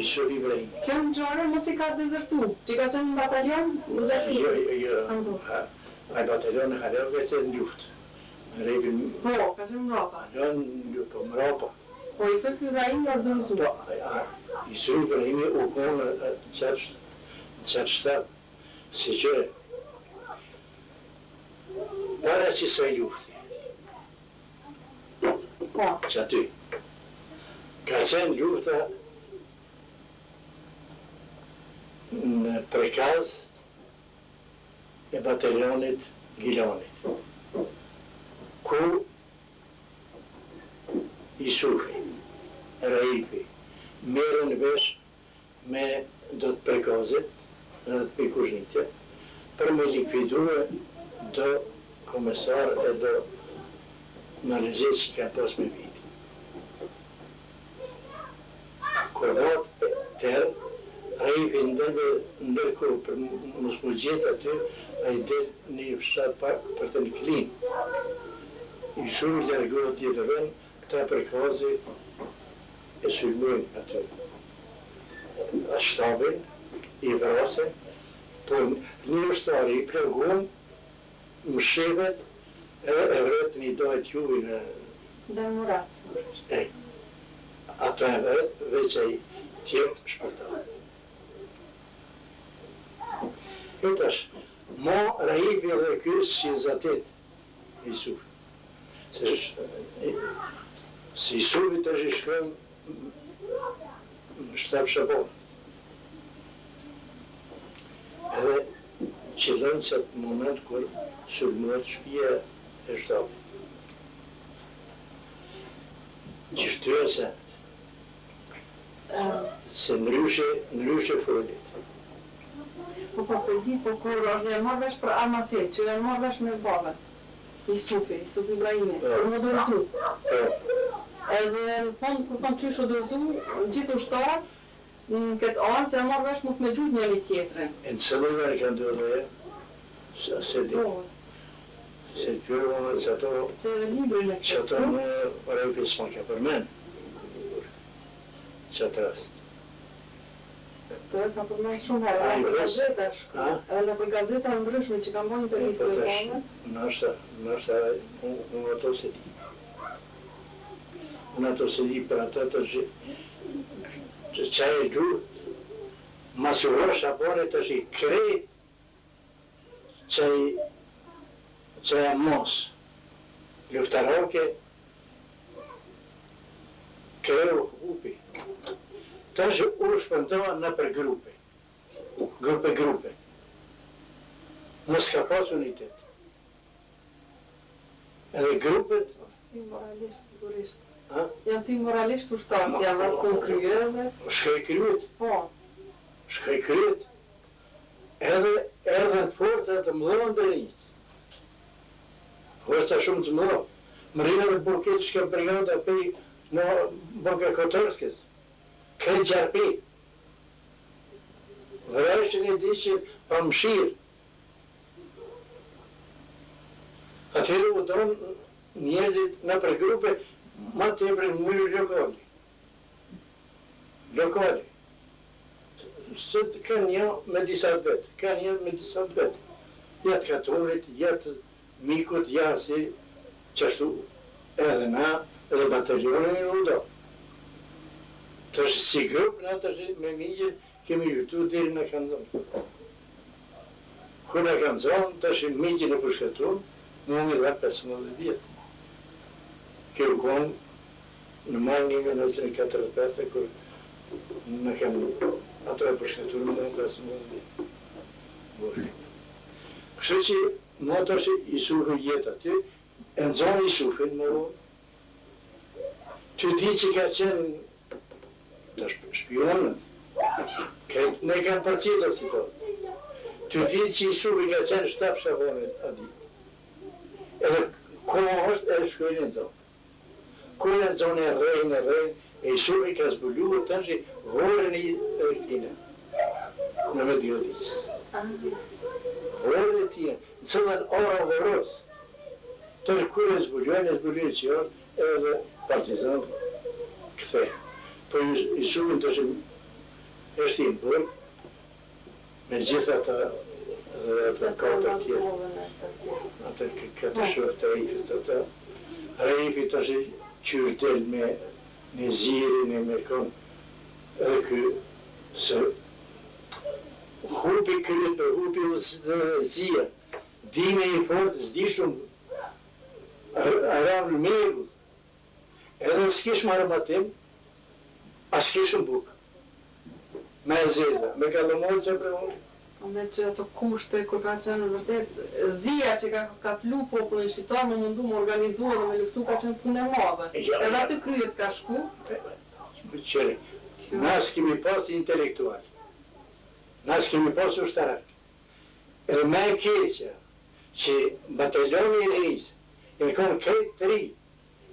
Isuf Ibrahimi. Kjo në gjore mos i ka dezertu, që ka qenë në bataljon, në dhe Jo, ai bataljon e Halerve se në luft. Në rejbin... Po, ka qenë mrapa. Po, mrapa. Po, Isuf Ibrahimi ka dërzu. Isuf Ibrahimi u konë qatë shtabë, si që para që sa lufti, që aty, ka qenë lufta në prekaz e bataljonit Gilanit, ku Isufi, Raifi, merën vesh me do të prekazit, në të pikushnice, për me likvidue do komesar e do marrëzit që ka pas me viti. Kër vat tërë, Raifi ndërkohë për mos mu gjetë aty, a i delë një fshatë për të në klinë. I shumë lërgohet tjetë vend, këta prekazi e sulmojnë aty. A shtabin, i vrasën, po një ushtari i plëgun, më shqevet, edhe e vretën i dojt juvi në... Dhe Murat. Ato e vret, veç e i tjetë shpërta. E tash, mo Raifi edhe kërës si zatet Isuf. Se Isufi të është i shkëm në shtab Shabon. Edhe qëllën që atë moment kër sulmuat shpia e shtabit. Që shtyre senet. Se nëryshe folit. Po për di, po kur është e marrë vesh për armatet, që e marrë vesh me babën. Isuf Ibrahimi, për më dorëzu. Edhe në fond, kur thonë që ishë dorëzu, gjithë ushtarë, në këtë orë, se e marrë vesh mos me gjujt njëri tjetërin. E në cëllëve e kanë dorëve, se di, se kërë që ato, që ato në Raifi s'ma ka përmen, që atë rast. Të e ka përmen shumë herë, edhe për gazeta shku, edhe për gazeta ndryshme që kanë bojnë të listë e bojnë. Nështë, unë ato se di. Unë ato se di për ato të që qaj e gjurë, masurosh shapore të që i krejt qaj e mos, luftaroke, krejë u hupi. Të që u shpëndoha në për grupe. Mos ka pas unitet. Edhe grupet... Si moralisht, sigurisht. Janë ty moralisht ushtarë, janë dhe të krye dhe... Shkaj kryet. Po. Shkaj kryet. Edhe në forcat të mëdhën dhe rinjët. vërsa shumë të mëdha. Më rinë dhe bërë këtë shka brigada pej në Banka Kotorskës, këtë gjarpi. Vrashën e di që pa mshirë. Atëherë u donë njerëzit në për grupe, ma të e për në mënyrë lokali. Lokali. Se kanë një me disa vetë, kanë një me disa vetë. Jatë katorit, jatë mikut, jatë si qashtu edhe na, edhe batalionin e u do. Të është si grupë, na të është me migje, kemi jutu diri në kanë zonë. Kër në kanë zonë, të është migje në pushkatun, më një dhe 15 vjetë. Kjo konë në majnë 1945, kër në kanë ato e përshkëtur më në 15 vjetë. Kështë që më të është i suhë jetë aty, e në zonë i suhën më ronë. Ty di që ka qenë të shpionën, ne kanë përcita si to. Ty di që i suhë ka qenë shtap shabonët adi. Edhe koma është e shkojnë në zonë. Kojnë në zonë e rejnë, e i suhë ka zbuluar të nështë vorën i rëktine në Medjodisë. Vorën e tine, në cëllën ora vorës. Të është kërë e zbuluar që orë edhe partizanë këthe. Po i suhën të është i në burg, me gjitha ata katër tjerë. Ata këtë shërë të rejfit ata. Rejfit është qyrë del me në zirin e me konë. Edhe kë se hupi kërët për hupi dhe zia. Dime i fort, zdi shumë. Aram në megu. Edhe s'kish marë batim, a s'kishëm bukë. Me zeza, me kalomojë që për unë. Me që ato kushte, kur ka qenë vërtet, zia që ka t'lu popullin shqitar, me mundu më organizua dhe me luftu, ka qenë punë e madhe. Edhe aty kryet ka shku. Qëre, nas kemi pas intelektual, nas kemi pas ushtarak. Edhe me e keqja, që batalioni i rinjës, e konë krejt të ri,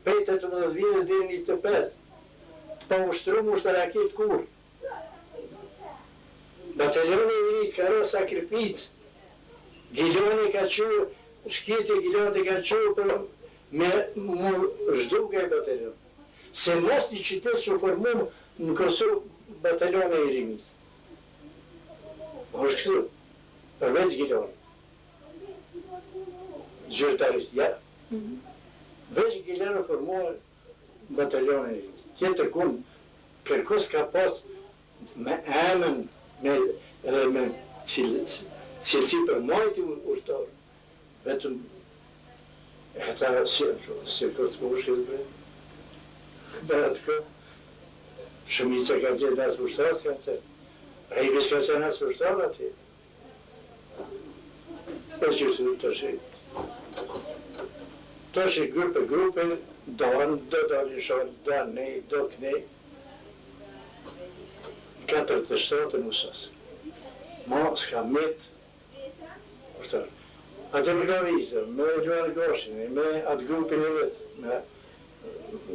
pej 18 vjetë dhe 25, pa ushtru më ushtarakit kur. Batalioni i rinjës ka rrë sakrificë, Giloni ka qurë, shkjeti Giloni ka qurë për me më zhduke e batalion. Se mos një qytet që për mu në Kosovë batalioni i rinjës. është kështu, përveç Giloni. Gjyrtarisht, ja. Veç Giloni për mu batalioni i rinjës. Tjetër kun, kërkus ka pas me emën, edhe me cilësi për majti ushtarë. Vetëm, e ta si këtë më ushkët bërë atë kë. Shumica ka zedë asë ushtarë, s'ka të. Rejbis ka qenë asë ushtarë ati. Për që të shi. Të shi grupe, do dalin shonë, do nej, do kënej. 47 në usas. Ma s'ka met, ushtarë. Atë më gavizë, me Luan Goshin, me atë grupin e vetë,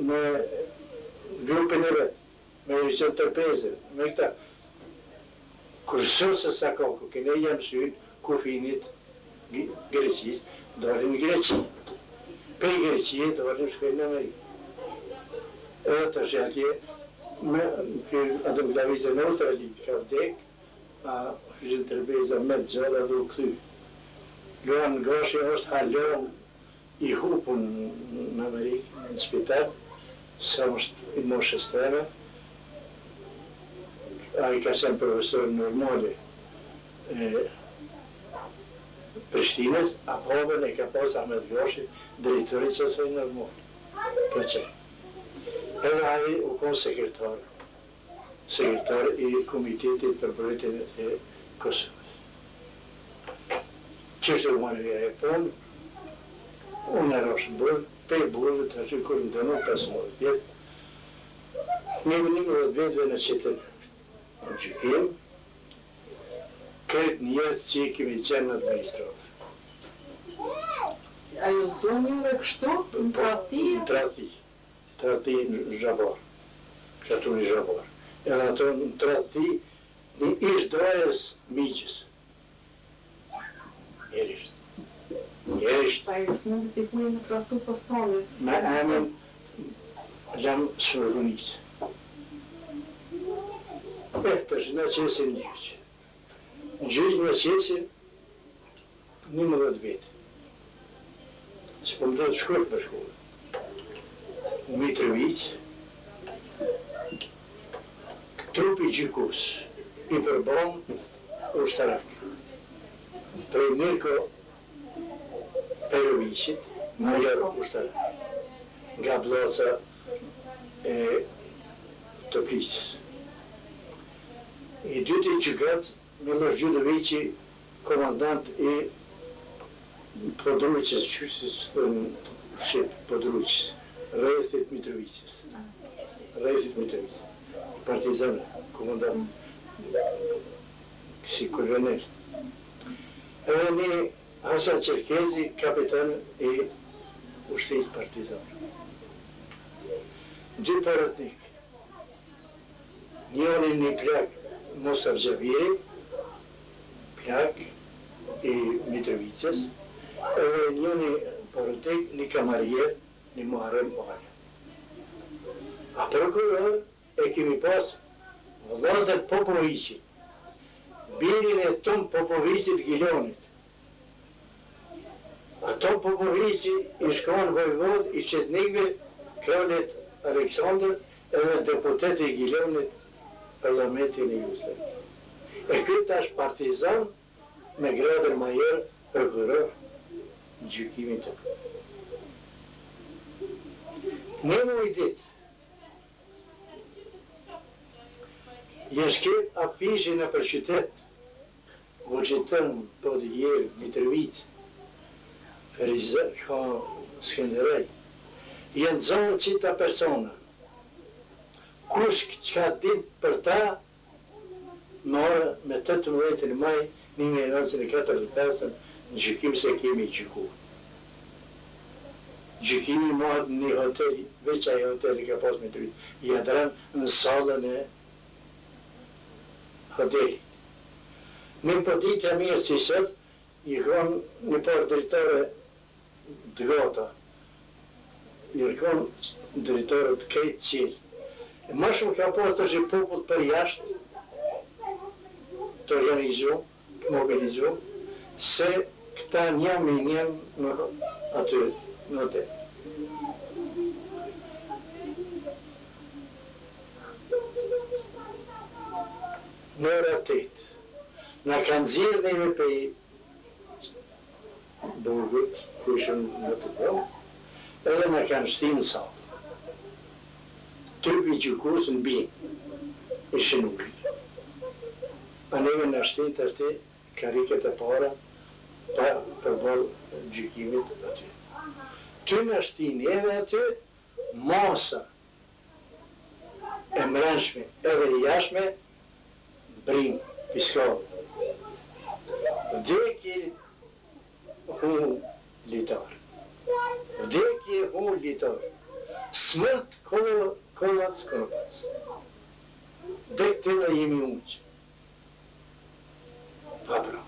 me grupin e vetë, me Rishën Tërpezër, me këta. Kërësër se sa kohë, këne jam synë, kufinit Greqis, dorim Greqi. Pe Greqi, dorim shkojnë në Amerikë. Edhe të është atje, atë më gavizë në Australi, ka vdek, a Rishën Tërpezër me të gjallë dhe u këthy. Luan Goshi është halon i hupun në Amerikë, në spital, sa është i moshës tëre. A i ka qenë profesor normali Prishtinës, a povën e ka pas Ahmet Goshi, drejtori që së normal. Ka qenë. Edhe a i u konë sekretar i Komitetit për Brojtjen e Kosovës. Qështë u marrë e punë, unë e roshë burë, pej burë të është kërë në dënu 15 vjetë. Një 11 vjetëve në qitën në gjykim, kretë njësë që i kemi qenë në administratë. ajo zonjëve kështu, në tradhti? Tradhti në Zhabar, këtu në Zhabar. Edhe ato në tradhti, në ish drojës miqës. Njerisht. Pa e s'mund të t'i në tradhtu postonet. Me emën jam Shvërgunisë. Të është në qesin në gjyqë. Në gjyqë në qesin 11 vjetë. Që po më do të shkoj për shkollë. Në Mitrovic, trupi gjykus i përbon ushtarak. Prej Mirko Perovicit, major ushtarak. Nga bloca e Toplicës. I dyti gjykat, Miloš Đudovići, komandant i područjes, shqip područjes, Rejthit Mitrovicës. Partizane, komandant, si kolonel. Edhe një Hasan Çerkezi, kapitan i ushtrisë partizane. Dy paratnik. Njëri një plak Mosar Gjaviri, plak i Mitrovicës, edhe njëri paratnik një kamarjer, një Muharrem Oğanë. A prokuror e kemi pas Vladar Popovići, birin e Tom Popovicit Gilonit. A Tom Popovići i shkon vojvod i qetnikve Kralit Aleksandr edhe deputeti i Gilonit parlamentin e Jugoslavisë. E këtë është partizan me gradër major prokuror në gjykimin të këtu. Në muj ditë, jeshket a pishin në për qytet, Voqitën, Podjer, Mitrovic, Ferizë, Skenderaj, jenë zonë qita persona. Kush që ka dit për ta, me 18 maj 1945 në gjykim se kemi gjyku. Gjykimi marrë në një hotel, veç ai hoteli ka pas Mitrovic, jadran në salën e hotelit. Në përditja mirë që sot, i konë një par drejtore të gata, i konë drejtore të kejtë qilë. Ma shumë ka pas të shi popull për jashtë, të organizu, të mobilizu, se këta njëm i njëm në aty, në hotel. Në ora 8, na kanë zirë neve për burgut, ku ishëm në të po, edhe na kanë shtinë në salë. Trupi gjykus në bimë, ishe nuk. A neve në shtinë të ashti kariket e para, pa përbol gjykimit aty. Ty në shtinë edhe aty, masa e mrenshme edhe jashme, brim, fiskal. Vdekje hu litar. Vdekje hu litar. Smrt kollac. Dek të në jemi uqë. Pa pra.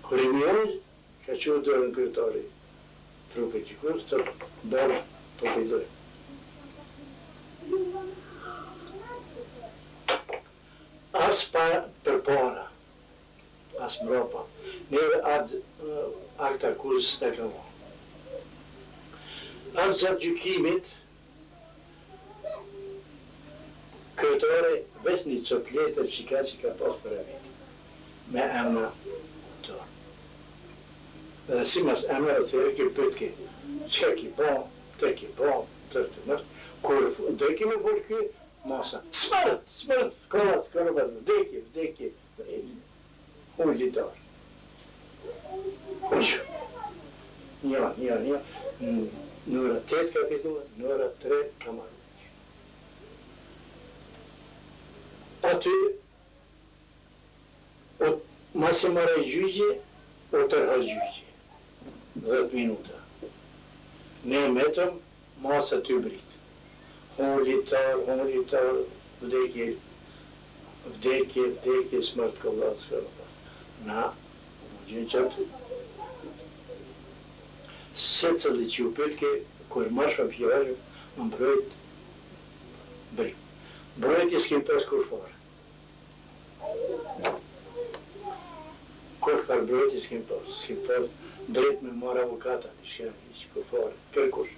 Kër jemi uqë, ka që dërën kryetari trupe gjykus, të bërë po pëjdoj. As pa për para, as mropa, neve akta kuzës të këvo. As gjatë gjykimit, kryetare veç një copletër që ka pas për e vitë, me emna të. Dhe si mas emna e thërë ki pëtke, që ki po, të ki po, tërë të mërë, kur dhe ki me folë ki, masa, smërët, kollat, vdekje, unë litar. Uqë, një, në ora 8 ka fitua, në ora 3 ka marrë. Aty, masi marrë gjyqje, o tërha gjyqje, 10 minuta. Ne metëm, masa ty brit. Humilitar, vdekje, smrt kolla, s'ka. Na, më gjenë qatë. Se cëllë që u pëtke, kur masha fjallë, më mbrojt brim. Mbrojt i s'kim pas kur farë. Kur farë mbrojt i s'kim pas drejt me marë avokata, ishë kur farë, kërkush.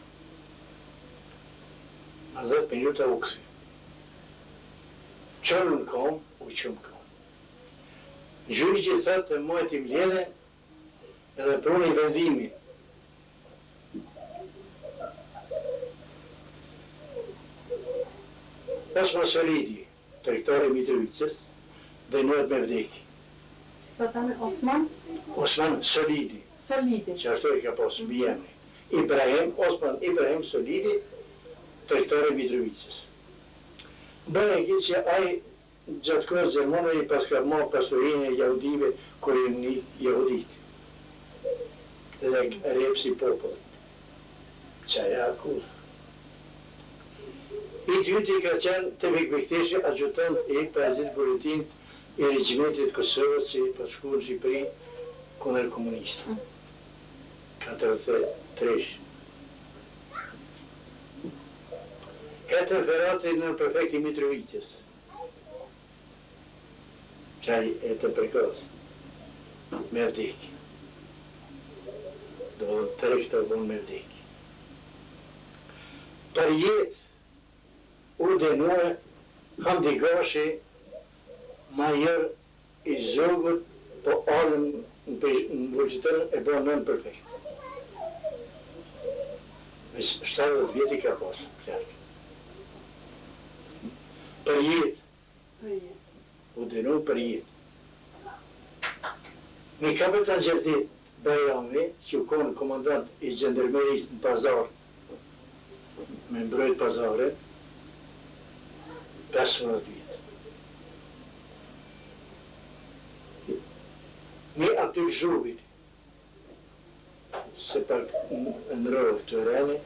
A 10 minuta u kësi. Qënë në kam, u qëmë kam. Gjyri që thëtë e mojt i mledhe, edhe pruni vendimin. Osman Solidi, tregtari i Mitrovicës, dënohet me vdekje. Si po tani Osman? Osman Solidi, Solidi. që ashtu e ka pas mbi emri. Osman Ibrahim Solidi, tregtari i Mitrovicës. Bënë e gjithë që ai gjatë kohës Gjermane i paska marrë pasurinë e jahudive kur i një jahudit. Dhe repsi popull. Qaja akull. I dyti ka qenë të Bekbekteshi, adjutant e pazit buletin i regjimentit Kosovës që i shku në Shqipëri kundër komunistë. 43. Këtë ferati në prefekti Mitrovicës. Qaj e të prekos. Me vdekje. Do të rekta vonë me vdekje. Për jetë u dënua Hamdi Gashi, major i zogut, po alën në vëqëtërën e bërë nën perfekt. Me 70 vjeti ka pasë, kërë. Për jetë. U dënua për jetë. Një kapitan Gjerdit Bajrami, që u konë komandant i gjendarmerisë në pazar, me mbrojt pazare, 15 vjetë. Një aty zhuvit, se pak në rrë të rene,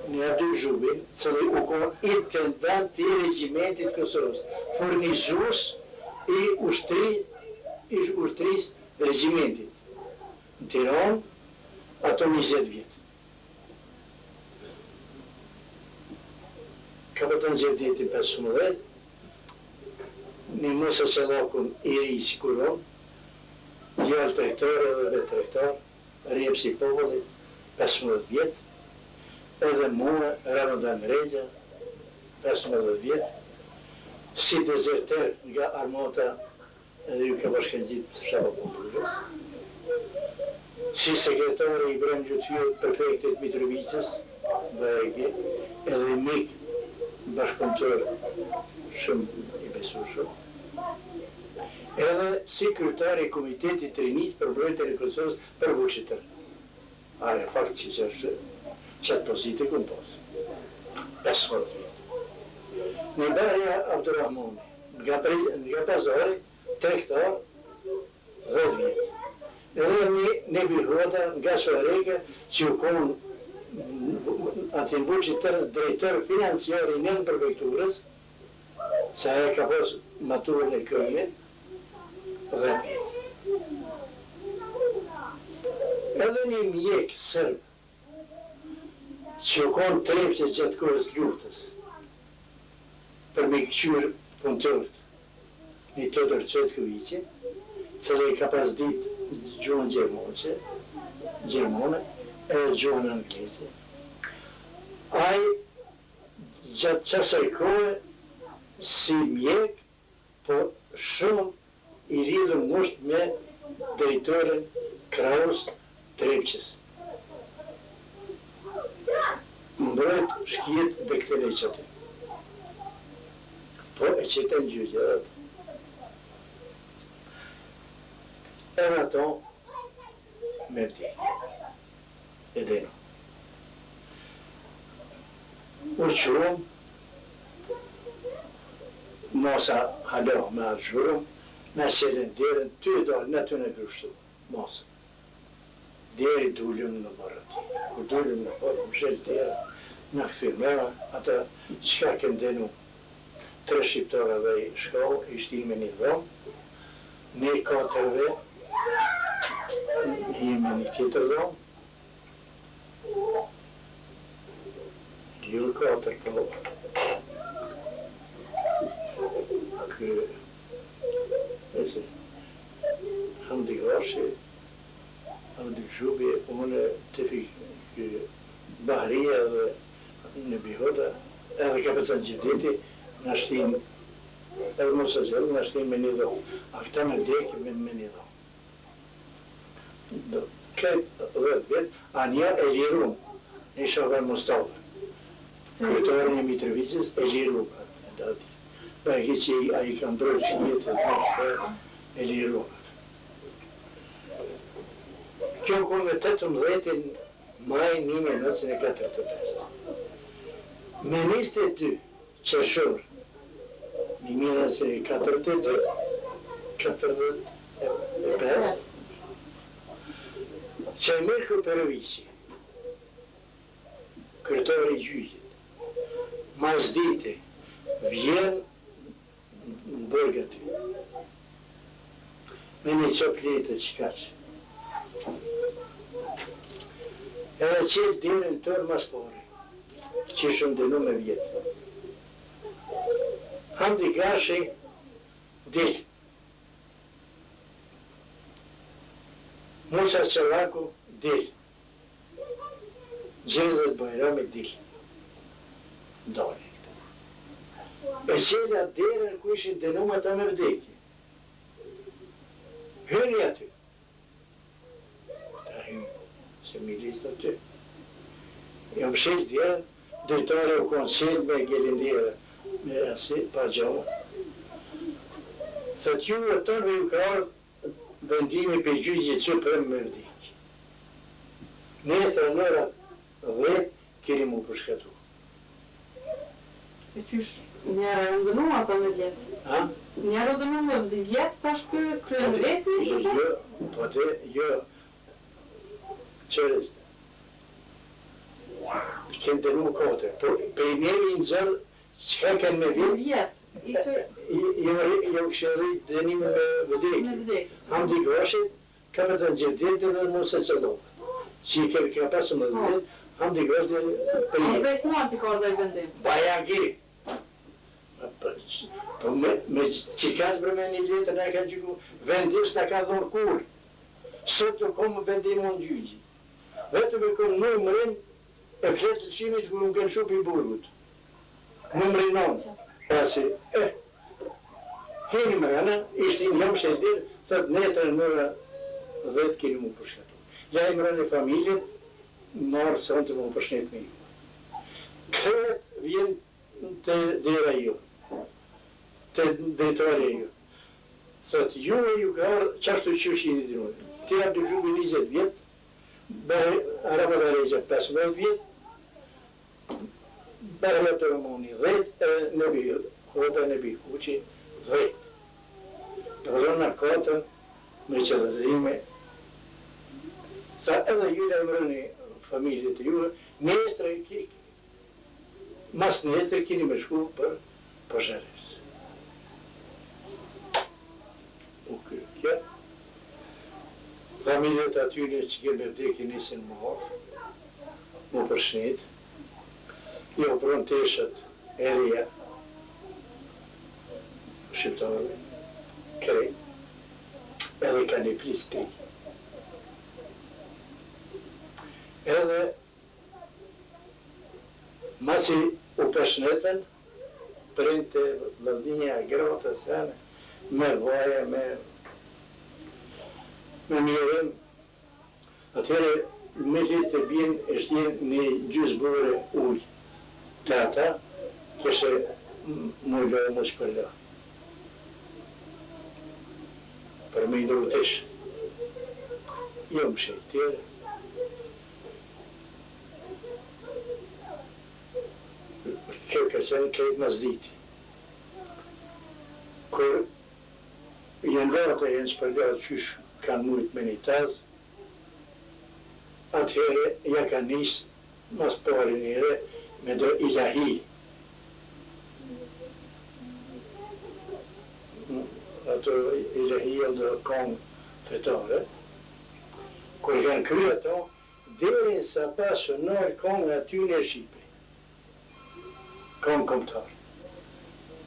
një aty zhuvit, cëllë u konë intendant i regjimentit Kosovës, furnizus i ushtris regjimentit. Në Tiranë, ato 20 vjetë. Kapitan Gjerditi 15, një Musa Qallakun i ri sikuron, djallë tregtar edhe vetë tregtar, rjepsi popullit, 15 vjetë, edhe mua, Ramadan Regja, 15 vjetë, si dezerter nga armata, edhe ju ka bashkëngjit Shaba Popullurës, si sekretari i Ibrahim Gjutfjot, prefektit Mitrovicës, Bajegi, edhe mik bashkëpunëtor shumë i besueshëm, edhe si kryetari i Komitetit të Rinjtë për mbrojtjen e Kosovës për Vučićin. Are fakt që është çat pozitë ku pas. 15 vjet. Në Barja Abdurrahmani, nga pazari, tregtar 10 vjet. Edhe në Bilhota nga Soreka që u konë atë Vučićin drejtor financiar i nën prefekturës, sa e ka pas maturën e këje, 10 vjetë. Edhe një mjek sërb, që u konë trepqe gjatë kohës luftës, për me këqyrë punëtërët, një Todor Cvetkoviqi, cële i ka pas ditë gjuhën gjermane, edhe gjuhën angleze. Ai, gjatë qasaj kohë, si mjek, po shumë i rridhur ngusht me drejtorin Kraus Trepqes. Mbrojt shkjet dhe këtë leqatë. Po e qëtën gjyqë edhe. Edhe ato me vdekje. Edeno. Urqërum, mosa halo me argjërum, me selen derën, ty e dalë në të në kërështu, mosa. deri dullëm në barët. Kur dullëm në barë, më shelë dera, në këthyrë mëra, ata qka këndenu 3 shqiptara dhe i shkau, ishtë ime një dhomë, ne 4 ime një tjetër dhomë, ju 4 po. Nëse, Hamdi Gashi, Hamdi Gjubi, unë të fikë Bahria dhe në Bihoda, edhe kapitan Gjivdeti, në ashtin, edhe mos e gjellë, në ashtin me një dhomë. A këta me dekë me një dhomë. Këtë 10 vjetë, a nja e lirum, në Shaban Mustafa. Kryetorin e Mitrovicës e lirum atë ati. Pa e që a i kam drojë që jetë e lirum atë. Kjo në me 18 maj 1945. Me 22 qëshor 1942, 45, që e mirë Këperovici, kryetari i gjyqit, mas dite, vjen në burg aty, me një qopletë që kaqë. Edhe qëllë derën tërë mas pari, që shumë denu me vjetë. Hamdi Gashi dil. Musa Qalaku dil. Gjellët Bajrami dil. Dole. E qëllë atë derën ku ishin denu me ta me vdekje. Hyni aty. Ta hyni, se milis të ty. Jam shilë derën, drejtore u konsil me gelindire, me asi, pa gjohë. Thët ju e tërve ju ka ardhë vendimi për gjyqje që për me vdekje. Nesër nëra 10 keni mu përshkatu. E qysh njëra e ndënu ata me vjetë? Ha? Njëra e ndënu me vjetë, tash kë kryen reti? Jo, po te, jo. Qërës. Kënë dënu 4. Për i njeri në zërë, qëka kanë me Me vjetë? vjetë, Jo kështë rritë dënime me vdekje. me vdekje. Hamdi Gashi, ka me të Gjevdeti dhe Musa Qaloka. Që i ka pasë më dhe Hamdi Gashi dhe për A jetë. pres nuar t'i ka ardhe i vendim. Baja giri. Po me qikasë për me një letër në e ka gjyku, vendim s'na ka dhonë kur. Sot të komë vendim në gjyqi. Vetëm e komë numërin e fletë të qimit kërë më kënë shup i burgut. Numërin 9. Asi, heni më rana, ishtë një jam sheldir, thët netër në mëra 10 keni mu përshkatu. Ja i më rana e familjen, marë së të mu përshnet me ju. Këtëhet vjen të dera ju, të drejtore ju. Thët, ju e ju ka arë, qashtu qëshin i dinunë. Të jam të zhubi 20 vjetë, Araba dhe Rejqa 15 vjetë, Bërë të rëmoni 10, Nebi Hoda, Nebi Kuqi 10. Rëna 4, me qëllërime. Sa edhe ju dhe mërëni familjet të juve, nestre, mas nestre kini me shku për Zheres. U kërkja. Familjet atyre që keme vdekje nisin më orë, më përshnet, jo pronteshët e reja, shqiptarëve, krej, edhe ka një plis tri. Edhe, masi u përshënetën, printe vëllëdinja gratë, thane, me vaja, me mirëm, atyre me gjithë të bjenë e shtjenë një gjysë bure ujë. Të ata, kështë më lojë më shpërla. Për me i ndërëtesh. Jo më shetë tjere. Kjo ka qenë krejtë mazditi. Kër jenë lata e jenë shpërla qysh kanë mujtë me një tazë, atëhere ja ka nisë mas pari njëre me do ilahi. Ato ilahi e do kongë fetare. Kër kanë kry ato, deri sa pasë nërë kongë aty në Shqipe. Kongë komptarë.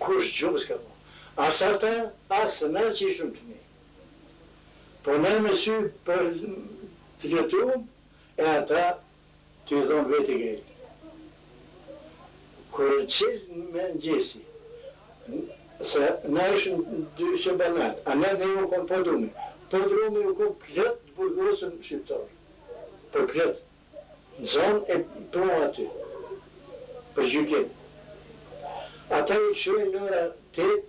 Kush gjumë s'ka po. As ata, as në që i shumë të ne. Po në me sy për të jetuam, e ata të i dhonë vetë i gëri. Kër qëllë me në gjesi, se në ishën dy shëbanat, a ne ju konë podrumi. Podrumi ju konë plët të burgosën shqiptarë. Për plët. Në zonë e punë aty. Për gjykim. Ata i qëjnë nëra 8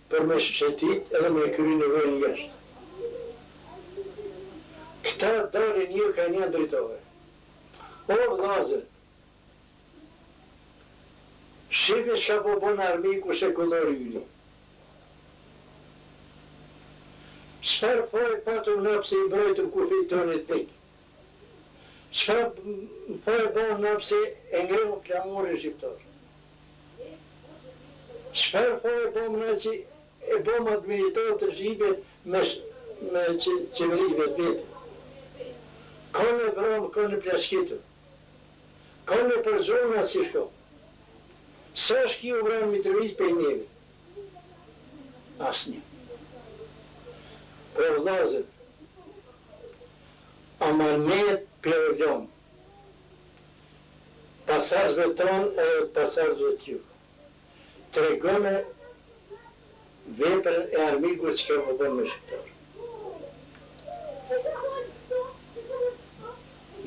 për me shqetit edhe me kry në vërën jashtë. Këta dalin një ka një drejtove. O vllazër, Shqipe shka po bon armiku shekullor yli. Çfarë fare patëm napse i brojtëm kufit tonë etnik? Çfarë fare bon napse e ngremu flamurin shqiptar? Çfarë fare bon na që e bom administratorët të Shqipe me qeverive të vete? Kone vromë, kone plaskitë. Kone për zona si shko. Sa shki u vranë Mitrovic për njëve? Asnjë. Për vllazër, amanet për pasazve tonë edhe pasazve t'ju. Tregone veprën e armikut që ka përbën me shqiptarë.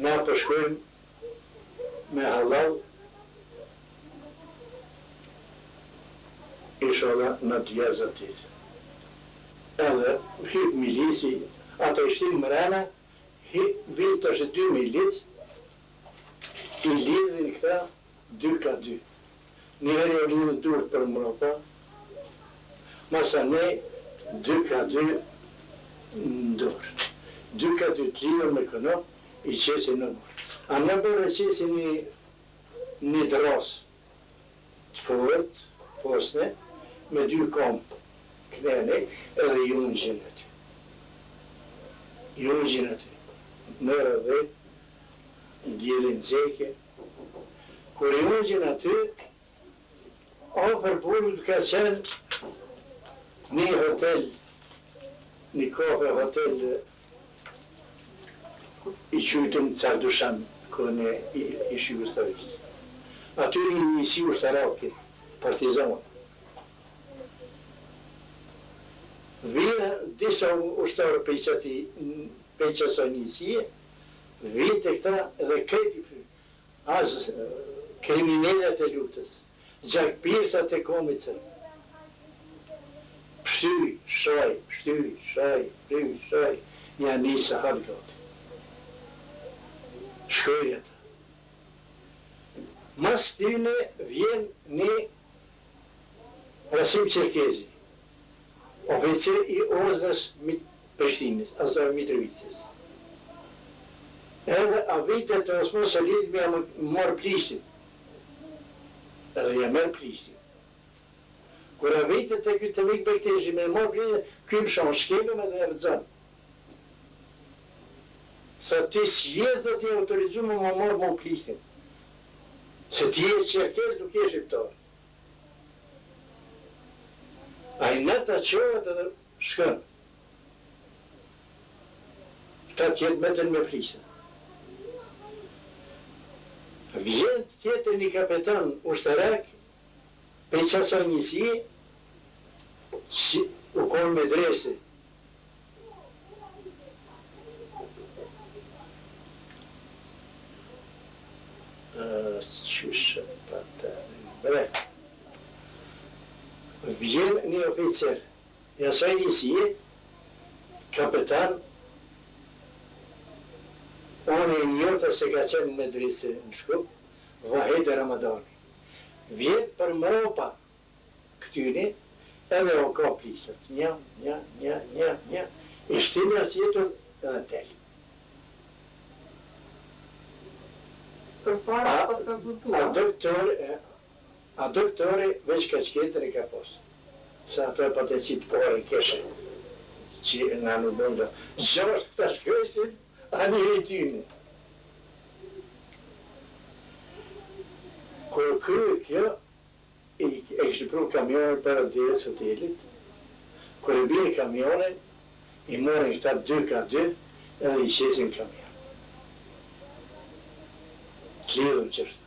Na përshkojmë me halal, inshallah në të jazatit. Edhe hip milisi, ata ishtin mërana, vinë të është 2 milic, i lidhin këta 2 ka 2. Njëherë o lidhin durët për mropa, masa ne 2 ka 2 në dorë. 2 ka 2 të lidhën me këno, i qesin në burë. A në bërë qesin një drasë të forët, posne, me 2 kompë, knene, edhe i unë gjinë aty. I unë gjinë aty. Nëra dhe, ndjelin zeke. Kër i unë gjinë aty, ofër burët ka qenë një hotel, një kohë hotel i qytëm Cardushan, kone i Shqipërisë. Aty një njësi ushtarake, partizanë. Vina disa ushtarë për qësa njësie, vinë të këta dhe kreti as kriminellat e luftës, gjakpirësat e komicën. Pështyri, shaj, pështyri, shaj, pështyri, shaj, një njësa halgati. Shkojnë ata. Mas tyne vjen një Rasim Çerkezi, oficer i Orznës Prishtinës, asa Mitrovicës. Edhe a vitet të Osman Salit me marë Prishtin. Edhe ja merë Prishtin. Kur a vitet të këtë vik Bekteshi me marë Prishtin, këmë shonë shkelëm edhe e rëzanë. Sa ti s'jetë dhe ti autorizu me më marë më Prishtin. Se ti jetë Çerkez, nuk je shqiptar. A i në të qohet edhe shkën. Këta tjetë metën me Prishtin. Vjen tjetër një kapetan ushtarak, pe qasoj njësie, që u konë me dresi. Qyshe, bre. Vjen një oficer, jasaj njësie, kapetan, unë e njërta se ka qenë me dresi në Shkup, Vahed e Ramadani. Vjen për mropa këtyni, edhe o ka plisët. Nja, i shtinë as jetën edhe tel. Për para pas ka plëcua. A doktori veç ka qketër e ka posë. Sa ato e pate qitë pore në keshe, që nga në bënda. Gjosht këta shkështin, a një rejtyni. Kërë kërë kjo, e kështë pru kamionën për adhjerës hotelit, kërë bërë kamionën, i morën këta 2x2 edhe i qesin kamion. Klidhëm qështë.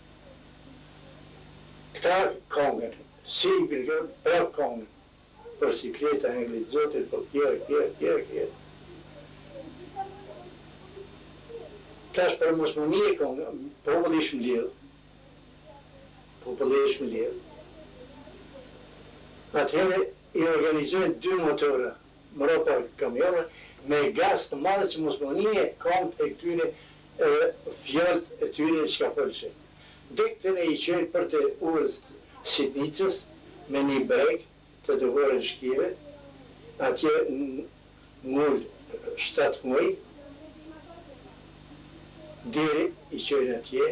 Këta kongën, si i përgjën, prap kongën, për sikleta e nglit zotit, për kjerë. Tash për mos më një kongën, popull ishmë lidhë. Atëherë i organizojnë 2 motora, më ropa kamionën, me gaz të madhe që mos më një kongët e këtyre fjallët e tyre që ka përshë. Dektën e i qëjnë për të urës Sitnicës me një breg të dëvorën shkive, atje ngullë 7 muaj, deri i qëjnë atje,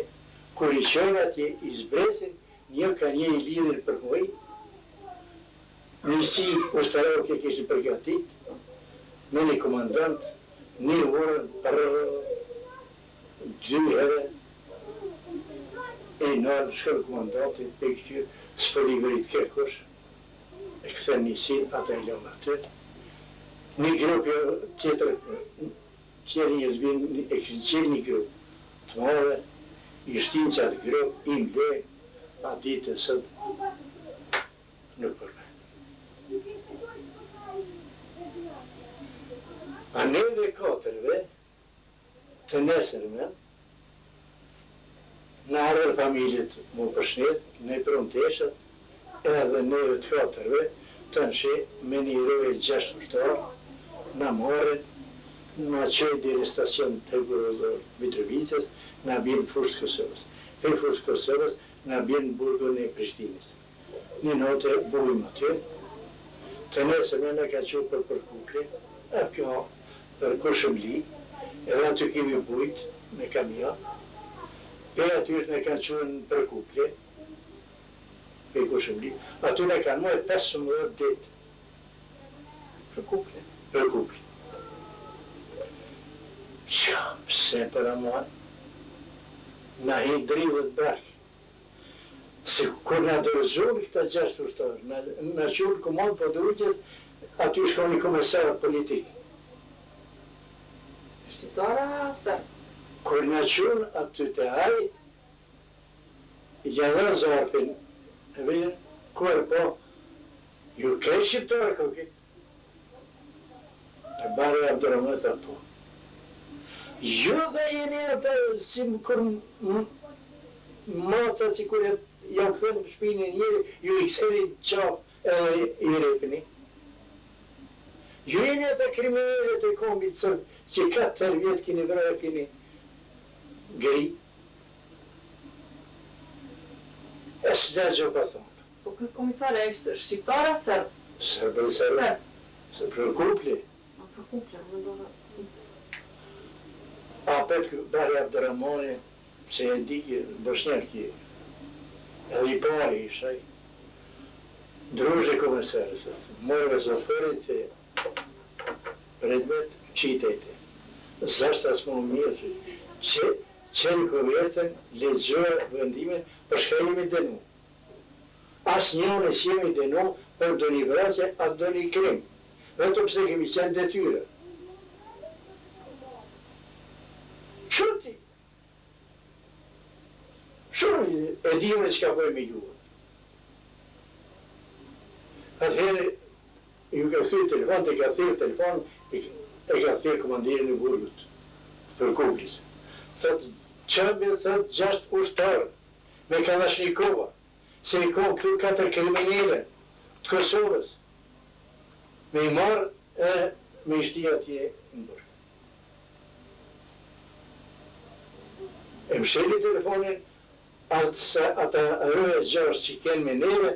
kur i qëjnë atje i zbresin, një ka një i lidhër për muaj, njësi ushtarove që kishtë përgatit, me një komandant, një urën për 2 herë, e nërë shkërë komandantit, e këtyë spëlliverit kërkush, e këtër njësin, ata i lëmë atë. Një grupë tjetër, qërë një zbinë, e kështë qërë një grupë, të mëve, i shtinë që atë grupë, i mblej, a ditë sëtë, nuk përme. A neve 4-ve, të nesërme, në arër familjet më përshnet, ne pronteshat, edhe neve të 4-ve, të nëshe me një rove 6 ushtarë, në morën, në qëjë diri stacion të Gurozor Mitrovicës, në bjenë fushtë Kosovës. Për fushtë Kosovës, në bjenë burgën e Prishtinës. Një note bujmë aty, të nesërme në ka qëjë për Kukli, e kjo për Kushëmli, edhe aty kemi bujtë me kamion, për aty në kanë qënë për Kukli, për Kushëmli, aty në kanë mojë 15 ditë. Për Kukli. Për Kukli. Qa, pse për amon, na hi dridhët brakë. Se kur na dërëzori këta 6 ushtarë, na qurë komandë për dërëgjës, aty shkoni komesarët politikë. Shqiptara se? Kur na qurë aty të ajë, janë dhe zarpin, e vjen, kur po, ju kej shqiptarë këki? E bare Abdurrahman tha po. Ju dhe jeni atë, si kur maca që kur janë këthënë për shpinë njëri, ju i këseri qapë edhe i repini. Ju jeni atë kriminalet e kombit sërë, që 4 vjetë kini vraja kini gri. E së në gjë pa thonë. Po këtë komisare e shqiptara sërbë? Sërbë. Se për Kupli. Për Kupli, më ndore. A petë bari Abdurrahmani, se e di Bosnjaki, edhe i pari ishaj, druže komisarës, morëve zoferit e predmet qitete. Zashtas më mirë, që qenë këvetën, lexoja vendimin, për shka jemi denu. As njënë e si jemi denu për do një vrasje, atë do një krim. Vetëm pse kemi qenë detyre. Qëti? Shumë e dime që ka bëjmë i juve. Atëherë, ju ka thyrë telefon, e ka thyrë telefon, e ka thyrë komandirin e burgut, për Kuplis. Thëtë, qëmbe, thëtë, 6 ushtarë, me Kalashnikova, se i konë këtu 4 kriminele të Kosovës, me i marë e me i shti atje në bërë. E më sheli telefonin, ata rëve gjarës që kenë me neve,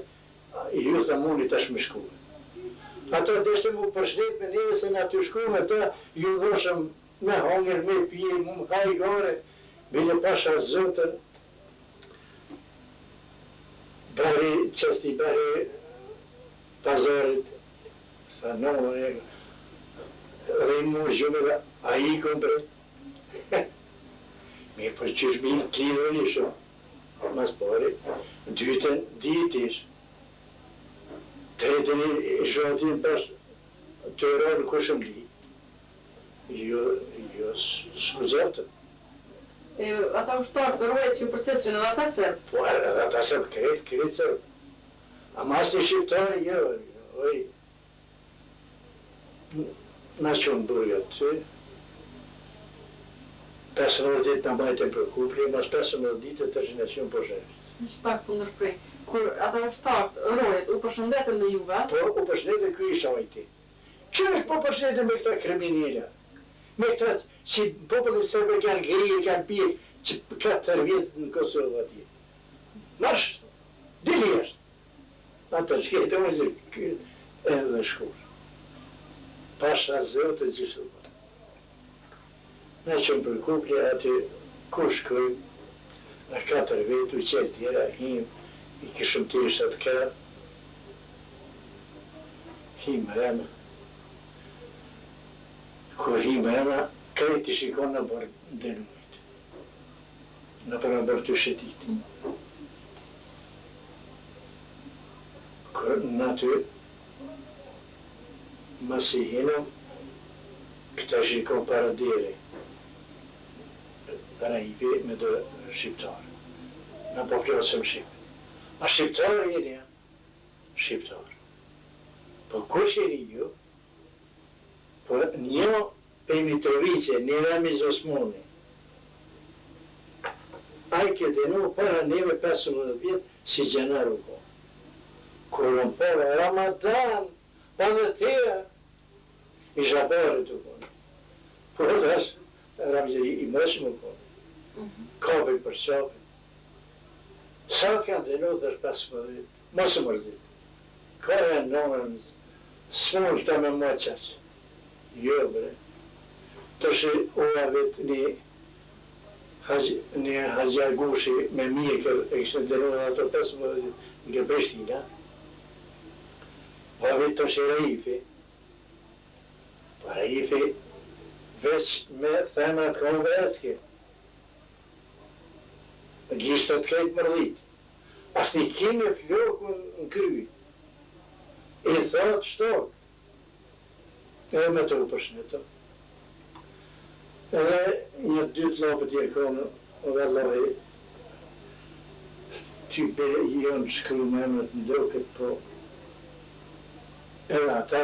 i ju tha muni tash me shkuve. Ata deshte mu përshlet me neve se në aty shkuve, ta ju dhoshëm me hangër, me pije, mu më hajgare, bile pasha zotën, Bari, qësti bari pazarit, tha no, dhe i mu zhume dhe a i këmbre. Mirë për qësh mi kilën ishë, mas pari, dytën ditish, tretën i zhotin pas të rarë kushëm li. Jo, s'kuzatën. Ata ushtarë të rojët që përcetëshin edhe ata sërbë? Po, edhe ata sërbë, kretë sërbë. A mas të shqiptarë, jo, oj. Na qënë burgat, 15 ditë në bajtën për kupli, mas 15 ditë të zhinacion për shërështë. Në që pak për nërprej, kur ata ushtarë rojët u përshëndetën në juve? Po, u përshëndetën këj isha ojti. Që është po përshëndetën me këta kriminila? Me këta që popullë sërbë kanë grije, kanë pijek, që 4 vjetë në Kosovë atje. Marsh, dili është. Ata që jetë më zirë, edhe shkurë. Pasha zëtë gjithë. Ne qëmë për kupli aty ku shkojmë, në 4 vetë, u qëllë tjera, him, i kishëm të ishtë atë ka, him rëma. Kur him rëma, krejt i shikon në bërë denumit, në përra bërë të shetit. Kur në aty, mas i hinëm, këta shikon para dire, para i ve me do shqiptarë. Në po flosëm shqipë. A shqiptarë jeni, ja? Shqiptarë. Po kush jeni ju? Po një për Mitrovice, një Ramiz Osmoni. A i ke denu para neve 15 vjetë si gjenar u ko. Kur në para Ramadan, pa dhe tëja, i zhabare të konë. Po dhe është Ramiz i mëshmë u konë. Kabe për qabe. Sa kanë denu dhe është 15 vjetë, mosë mërzit. Ka e nonën, s'mon këta me moqas. Jo, bre. Të shi uja vetë një haqjagushi me mjekër e kështë denu dhe ato 15 vjetë nga Prishtina. Pa vetë të shi Raifi. Pa Raifi veç me themat konverske. Gjishtë të krejtë mërdit. As një kime flokën në kry. I thotë shtokë. E me të u përshnetë. Edhe një 2 lopët i e konë, dhe lohi, ty për jonë shkru me emët në doket, po edhe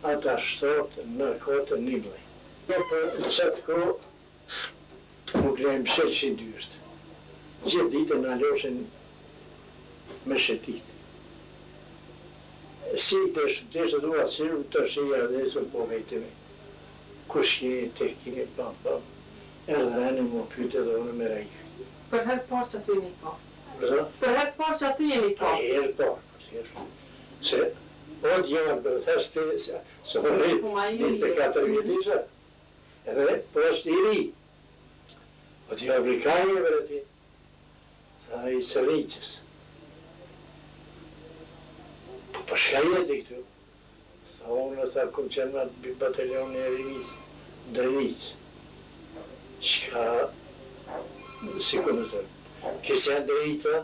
ata shtotë në kote një blej. Po në qëtë ko, nuk lejmë shërë që i dyrët. Gjithë ditë në aloshen me shetit. Si të shëteshtë të duha sirë, të shëja dhe zë po vejtëme. Kush je të kine pam. Edhe rani më pyte dhe unë me rajfi. Për herë parë që aty jeni po? Përza? Për herë parë që aty jeni po? A herë parë. Se, o t'jona për thashtë, se më rritë 24 vjetë isha. Edhe, po është i ri. O t'jona brikanje për ati. Tha i sërriqës. Po shka jeti këtu? Tha unë tha kom qenë në batalioni e rinis, Drenicë. Shka, si këmë të tërë, kësë janë Drenica,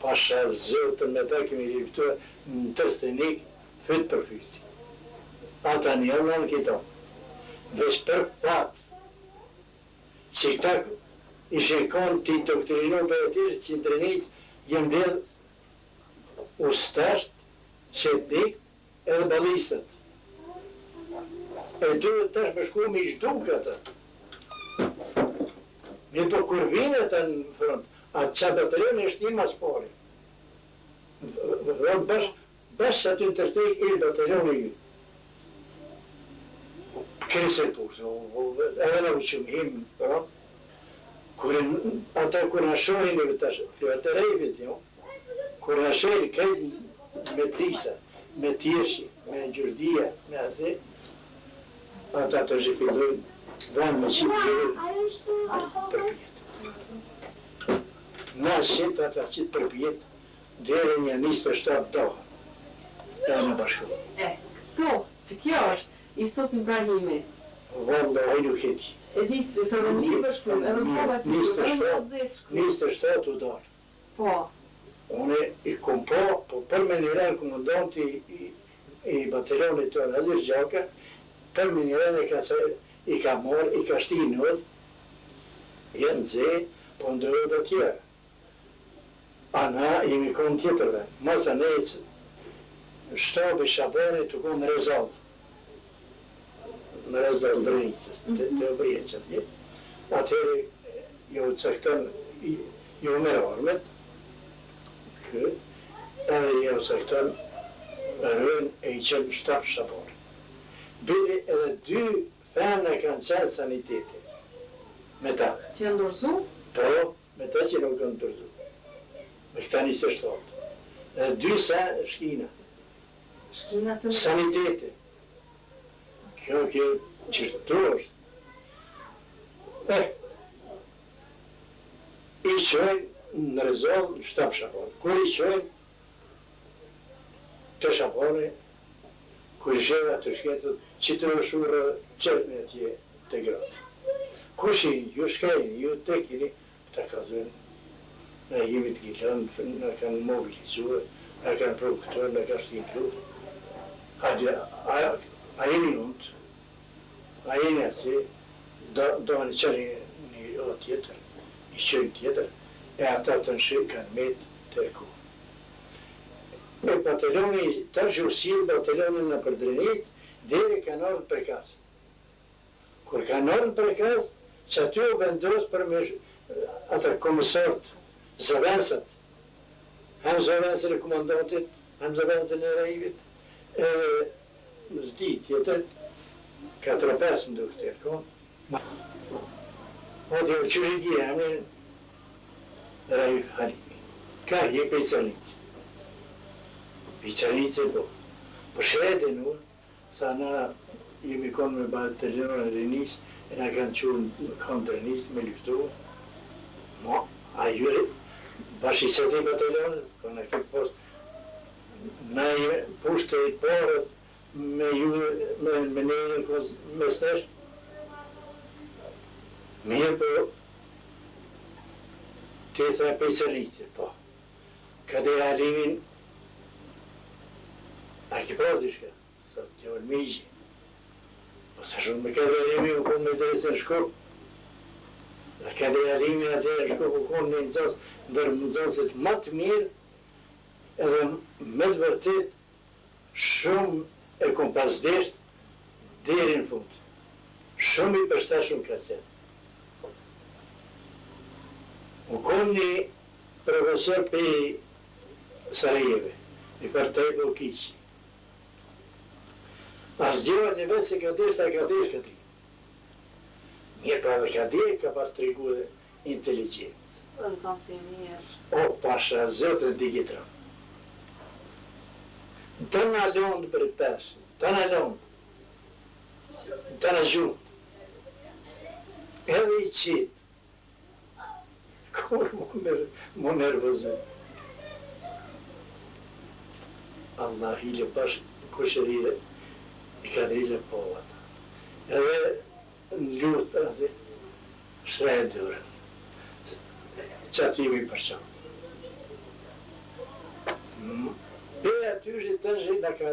pasha zotën me ta kemi riftua në Trstenik, fyt për fyt. Ata një në këto. Vesh për fatë, që këta ishe konë të i doktrinu për e tishtë që në Drenicë jenë vedhë ustasht, qetnik edhe balisat. E duhet tash me shku me ishtu këta. Një po kur vinë ata në front, atë qa baterion është një mas pari. Bash aty në tërstek i baterion e ju. Kërëse pusë, edhe në uqëm him, ata kur në shohin e tash, fjallë të rejvit, kur në shohin krejt me trisa, me tjeshi, me gjurdia, me aze, ata të zhipillojnë, vanë me qimë gjërë për pjetë. Na shqit ata qitë përpjet, dhere një 27 doha. E në bashku. Këto, që kjo është Isuf Ibrahimi. Wallahi nuk e di. E ditë që se dhe një bashku, edhe pova që edhe 27 u darë. Po. Unë i kom po për me njëren komandanti i batalionit të Nazir Gjaka, për me njëren i ka marrë, i ka shti nëtë, jenë dze, po ndërët e tjera. A na jemi konë tjetërve, masa nejtë, shtabi Shabani të konë në Rezal. Në Rezal Drënicës, të obrije që tje. Atëri, jo cëktën, jo me armet, edhe jo cëktën, rën e i qenë shtab Shabani. Bili edhe 2 femna kanë qenë saniteti. Me ta. Që ndërzu? Po, me ta që nuk kanë ndërzu. Me këta 27. Edhe 2 shkina. Shkina të në... Saniteti. Kjo qështu është. I qëjnë në Rezon shtab Shabani. Kur i qëjnë të Shabani, kur i shëve atë shketët, që të rëshurë qërën e tje të gratë. Kushin, ju shkajnë, ju tekini, ta ka zënë, ne jemi të gjilanë, ne kanë mobilizuar, ne kanë provë këtër, ne kanë shtinë luft. A jemi undë, a jemi atësi, do në qërë një o tjetër, një qërë tjetër, e ata të nëshë kanë metë të reku. E batalioni, të gjurësit batalionin në përdrenit, dhere kanë orën për kasë. Kur kanë orën për kasë, që aty u vendosë për me ata komisarët, zëvensët, hem zëvensën e komandantit, hem zëvensën e rajivit, në zdi tjetër, 4-5 më do këtë konë. O të që rigi emin, rajiv Halimi. Ka je pejcanicë. Pejcanicë e po. Për shredi në, sa na jemi konë me batalionin e Renisë, e nga kanë qurë në kanë Renisë me luftu. Ma, a jure, bashkësit e batalionin, për në këtë post, na jemi pushtë i parët, me nejën me snesh. Mirë po, të e tha pejcanicë, po. Ka dhe Halimin, a ki pas dishka, sa të gjavën migji. Po sa shumë me ka dhe Halimi u konë me dresë në Shkop. Dhe ka dhe Halimi atë në Shkop u konë në nëzës, ndër nëzësit më të mirë, edhe me të vërtet, shumë e kom pas desht, deri në fund. Shumë i përshtatshëm ka qenë. U konë një profesor për Sarajeve, i partaj për Kiqi. As gjëva një vetë se ka dirë, sa ka dirë këti. Mirë pra dhe ka dirë, ka pas të regu dhe inteligencë. Dhe në tonë si mirë. O, pasha, zëtë në digitra. Të në alondë për i pesë, të në alondë, të në gjundë, edhe i qitë. Kur më nervëzë. Allah hile pash, kush e dhile, i ka dhile po ata. Edhe në lutë, edhe, shrej dërë. Qatimi për qatë. Beja ty shi të shi në ka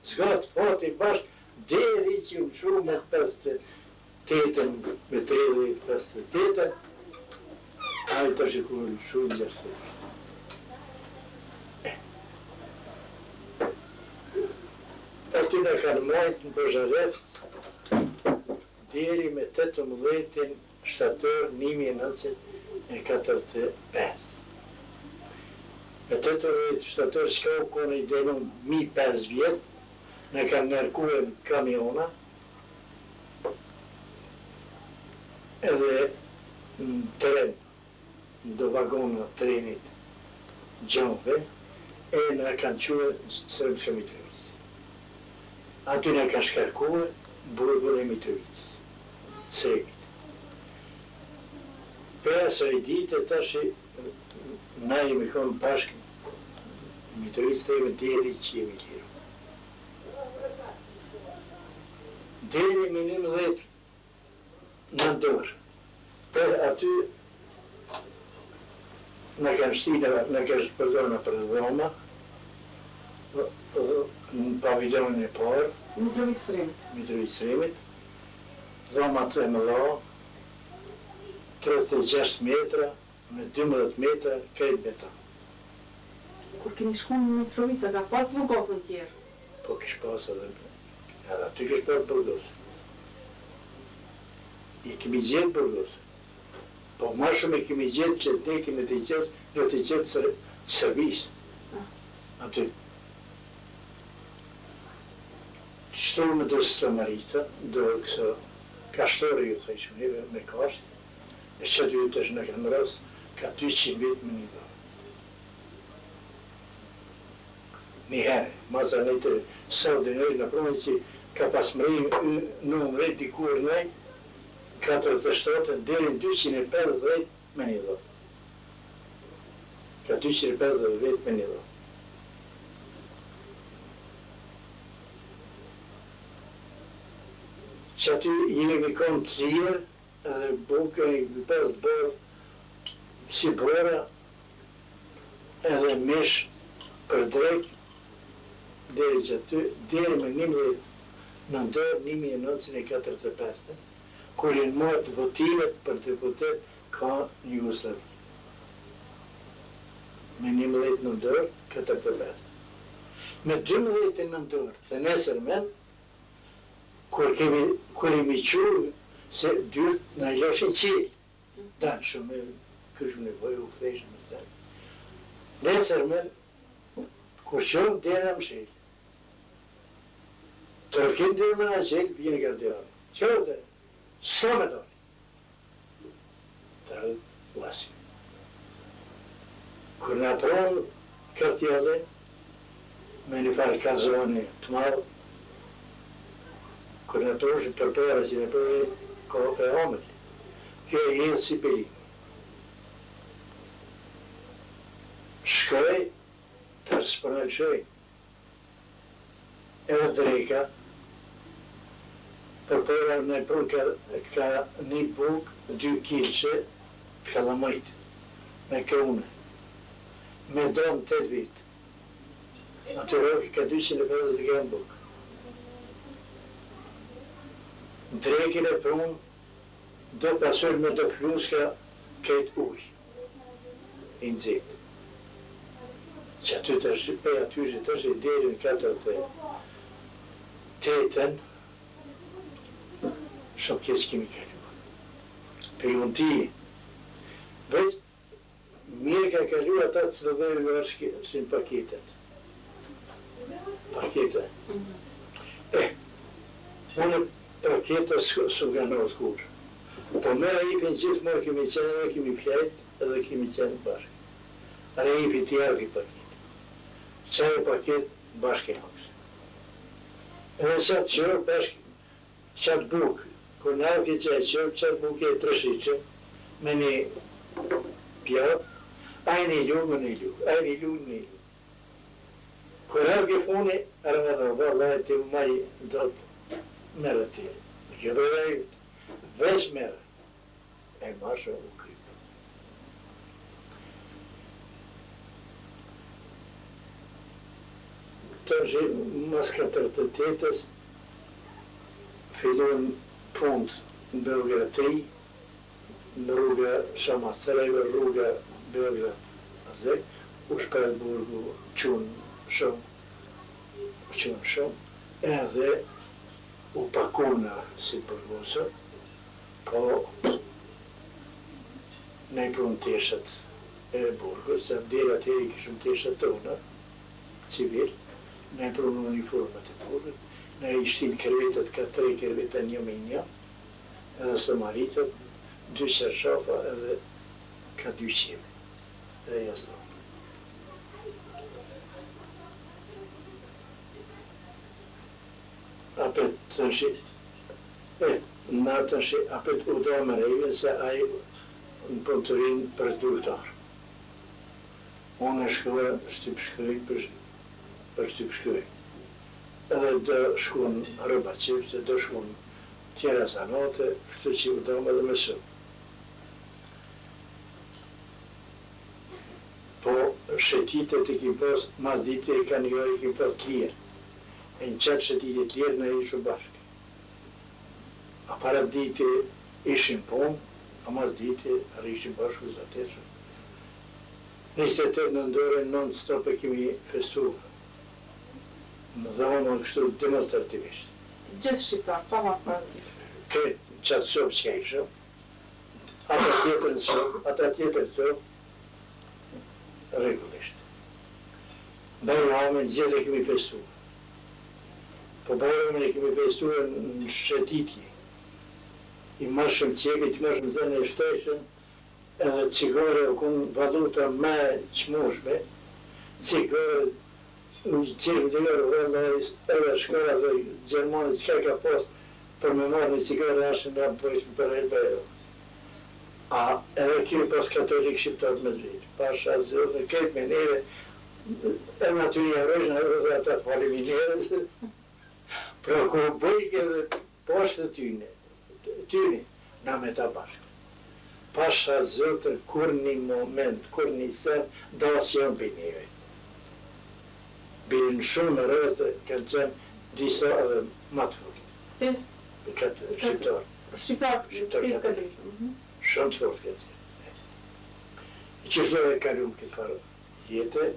zgatë pati pash, deri që më shumë me 58, me 58, ai të shikur shumë gjështë. Aty në kanë majtë në Bozhareft, deri me 18 shtator 1945. Me 18 shtator shka u kone i denun 5 vjetë, në kanë nërkuve në kamiona, edhe në tren, në vagona trenit gjamve, e në kanë quë Srpska Mitrovica. Aty në kanë shkarkuë burgun e Mitrovicës, Sremit. Për asaj dite tash na jemi konë bashkë, Mitrovicë të jemi deri që jemi tjero. Deri me 11 nëndor. Për aty në kanë shtina, në kanë shpërdojnë për Roma, në paviljonin e parë, Mitrovicë Sremit, Roma 3 mëllo, 36 metra, me 12 metra, krejt beton. Kur keni shku në Mitrovicë, ka pas burgosën tjerë? Po kish pas edhe aty kish pas burgosën. I kemi gjetë burgosën. Po ma shumë i kemi gjetë që ne kemi të gjetë, jo të gjetë servisë. Aty. Shtorë me do Samaritëa, do këso kashtori ju të ishë me kashtë, e që dy të është në kanë rësë, ka 200 vjetë më një do. Një herë, masa në të sëllë në në prunë që ka pas mërim në mërej dikur nëj, 47 deri 250 me një do. Ka 250 me një do. Që aty jemi konë të zirë, edhe buke i pas të bërë si bora, edhe mish për drejt, deri që aty, deri me 11 nëndor 1945, kur jenë marrë votimet për deputet ka një Jugoslavi. Me 11 nëndor 45. Me 12 nëndor dhe nesër men, kur imi qurë, se dyrë në gjoshin qilë, da shumë këshmë nevojë u këthejshë më thërë. Nesër men, kur shumë djena më shilë. Tërkim dyrë më në qilë, vjene gardianë. Qërë dhe, s'ka me dojnë. Tërë vlasim. Kur në apronë kartjale, me një farë kazoni të malë, kur në apronë përpera që në përve kohë e omët, kjo e jetë si përimë. Shkoj, të rëspërnal shoj, edhe drejka, përpera në prunë ka një bukë, 2 kilëshe, kalamajt, me krune, me domë 8 vitë. Atë roki ka 250 gram bukë. Drekin e prunë, do pasur me do pluska këtë ujë, i nëzitë. Që aty të shqipej aty që të shqipej deri në 48, shumë kjesë kemi kaluar. Për unë ti, veç, mirë ka kaluar ata të cilëve vërshki si në paketet. Paketet. Unë paketës së nga nërët kur. Po mera i për gjithë morë kemi qenë edhe kemi pjajt edhe kemi qenë bashkë. Are i për tjarë i paket. Qaj e paket bashkë e hapës. Edhe qatë qërë bashkë, qatë bukë, kur në alë këtë qaj qërë, qatë bukë e 3 shiqë, me një pjatë, a e një lukë, me një lukë, a e një lukë, me një lukë. Kur alë këtë puni, arë me dhe valla e të maj dhëtë merë të tjerë. Në kjo bërë e jutë, veç merë, e marshë u krypë. Tërgjë, mas 48-ës, fillon punët në Beograd 3, në rruga Shama Sarajeva, rruga Beograd Azek, u Shpelburgu qunë shumë, edhe u pakuna si burgosë, po ne i prunë teshat e burgës, se dira të i kishëm teshat tona, civil, ne i prunë uniformat e burgët, ne i shtin kërvetet, ka 3 kërveta një me një, edhe së maritët, 2 qershafa edhe ka 2 qime, edhe jasno. Apet të nëshi, në të nëshi, apet u do më rejve se aj në pëntërin për zdurëtar. unë e shkruaj shtyp shkruaj për shtyp shkruaj. Edhe do shkon rroba çifte, do shkon tjera sanote, kështu që u dom edhe më shumë. Po shetitet e kim pas, mas dite e kanë njërë e kim pas të lirë. E në qatë shetitet të lirë në ishë bashkë. A para dite ishim punë, a mas dite rishim bashkë zateshë. 28 nëndore non-stop e kemi festu. Në dhonë kështu demonstrativisht. Gjithë shqiptar, pa ma parasysh. Këtë qatë shumë që ka ishëm, ata tjetër shumë, ata tjetër shumë, regullisht. Bajramin gjithë e kemi festu. Po bajramin e kemi festu në shtetitje. I marshëm qekit, i marshëm zënë e shteshën, edhe cigare u kun valuta me qmushme, cigare, qekit e gare vëllë edhe shkara dhe Gjermani qka ka pas për me marrë një cigare ashtë nga pojshme për Elbero. A edhe kemi pas katolik shqiptar me zhvejtë. Pasha zhvejtë në këtë me neve, e naturia rojshën edhe ata faliminjerës, pra kur bëjke dhe poshtë të tyne, na me ta bashkë. Pasha zotër kur një moment, kur një sen, do që janë për njëve. Në shumë rrëtë kanë qenë disa edhe matë fort. Këtë shqiptarë. Shqiptarë ka lishëm. Shumë të fort këtë qenë. I qështore e kalumë këtë farë jetë,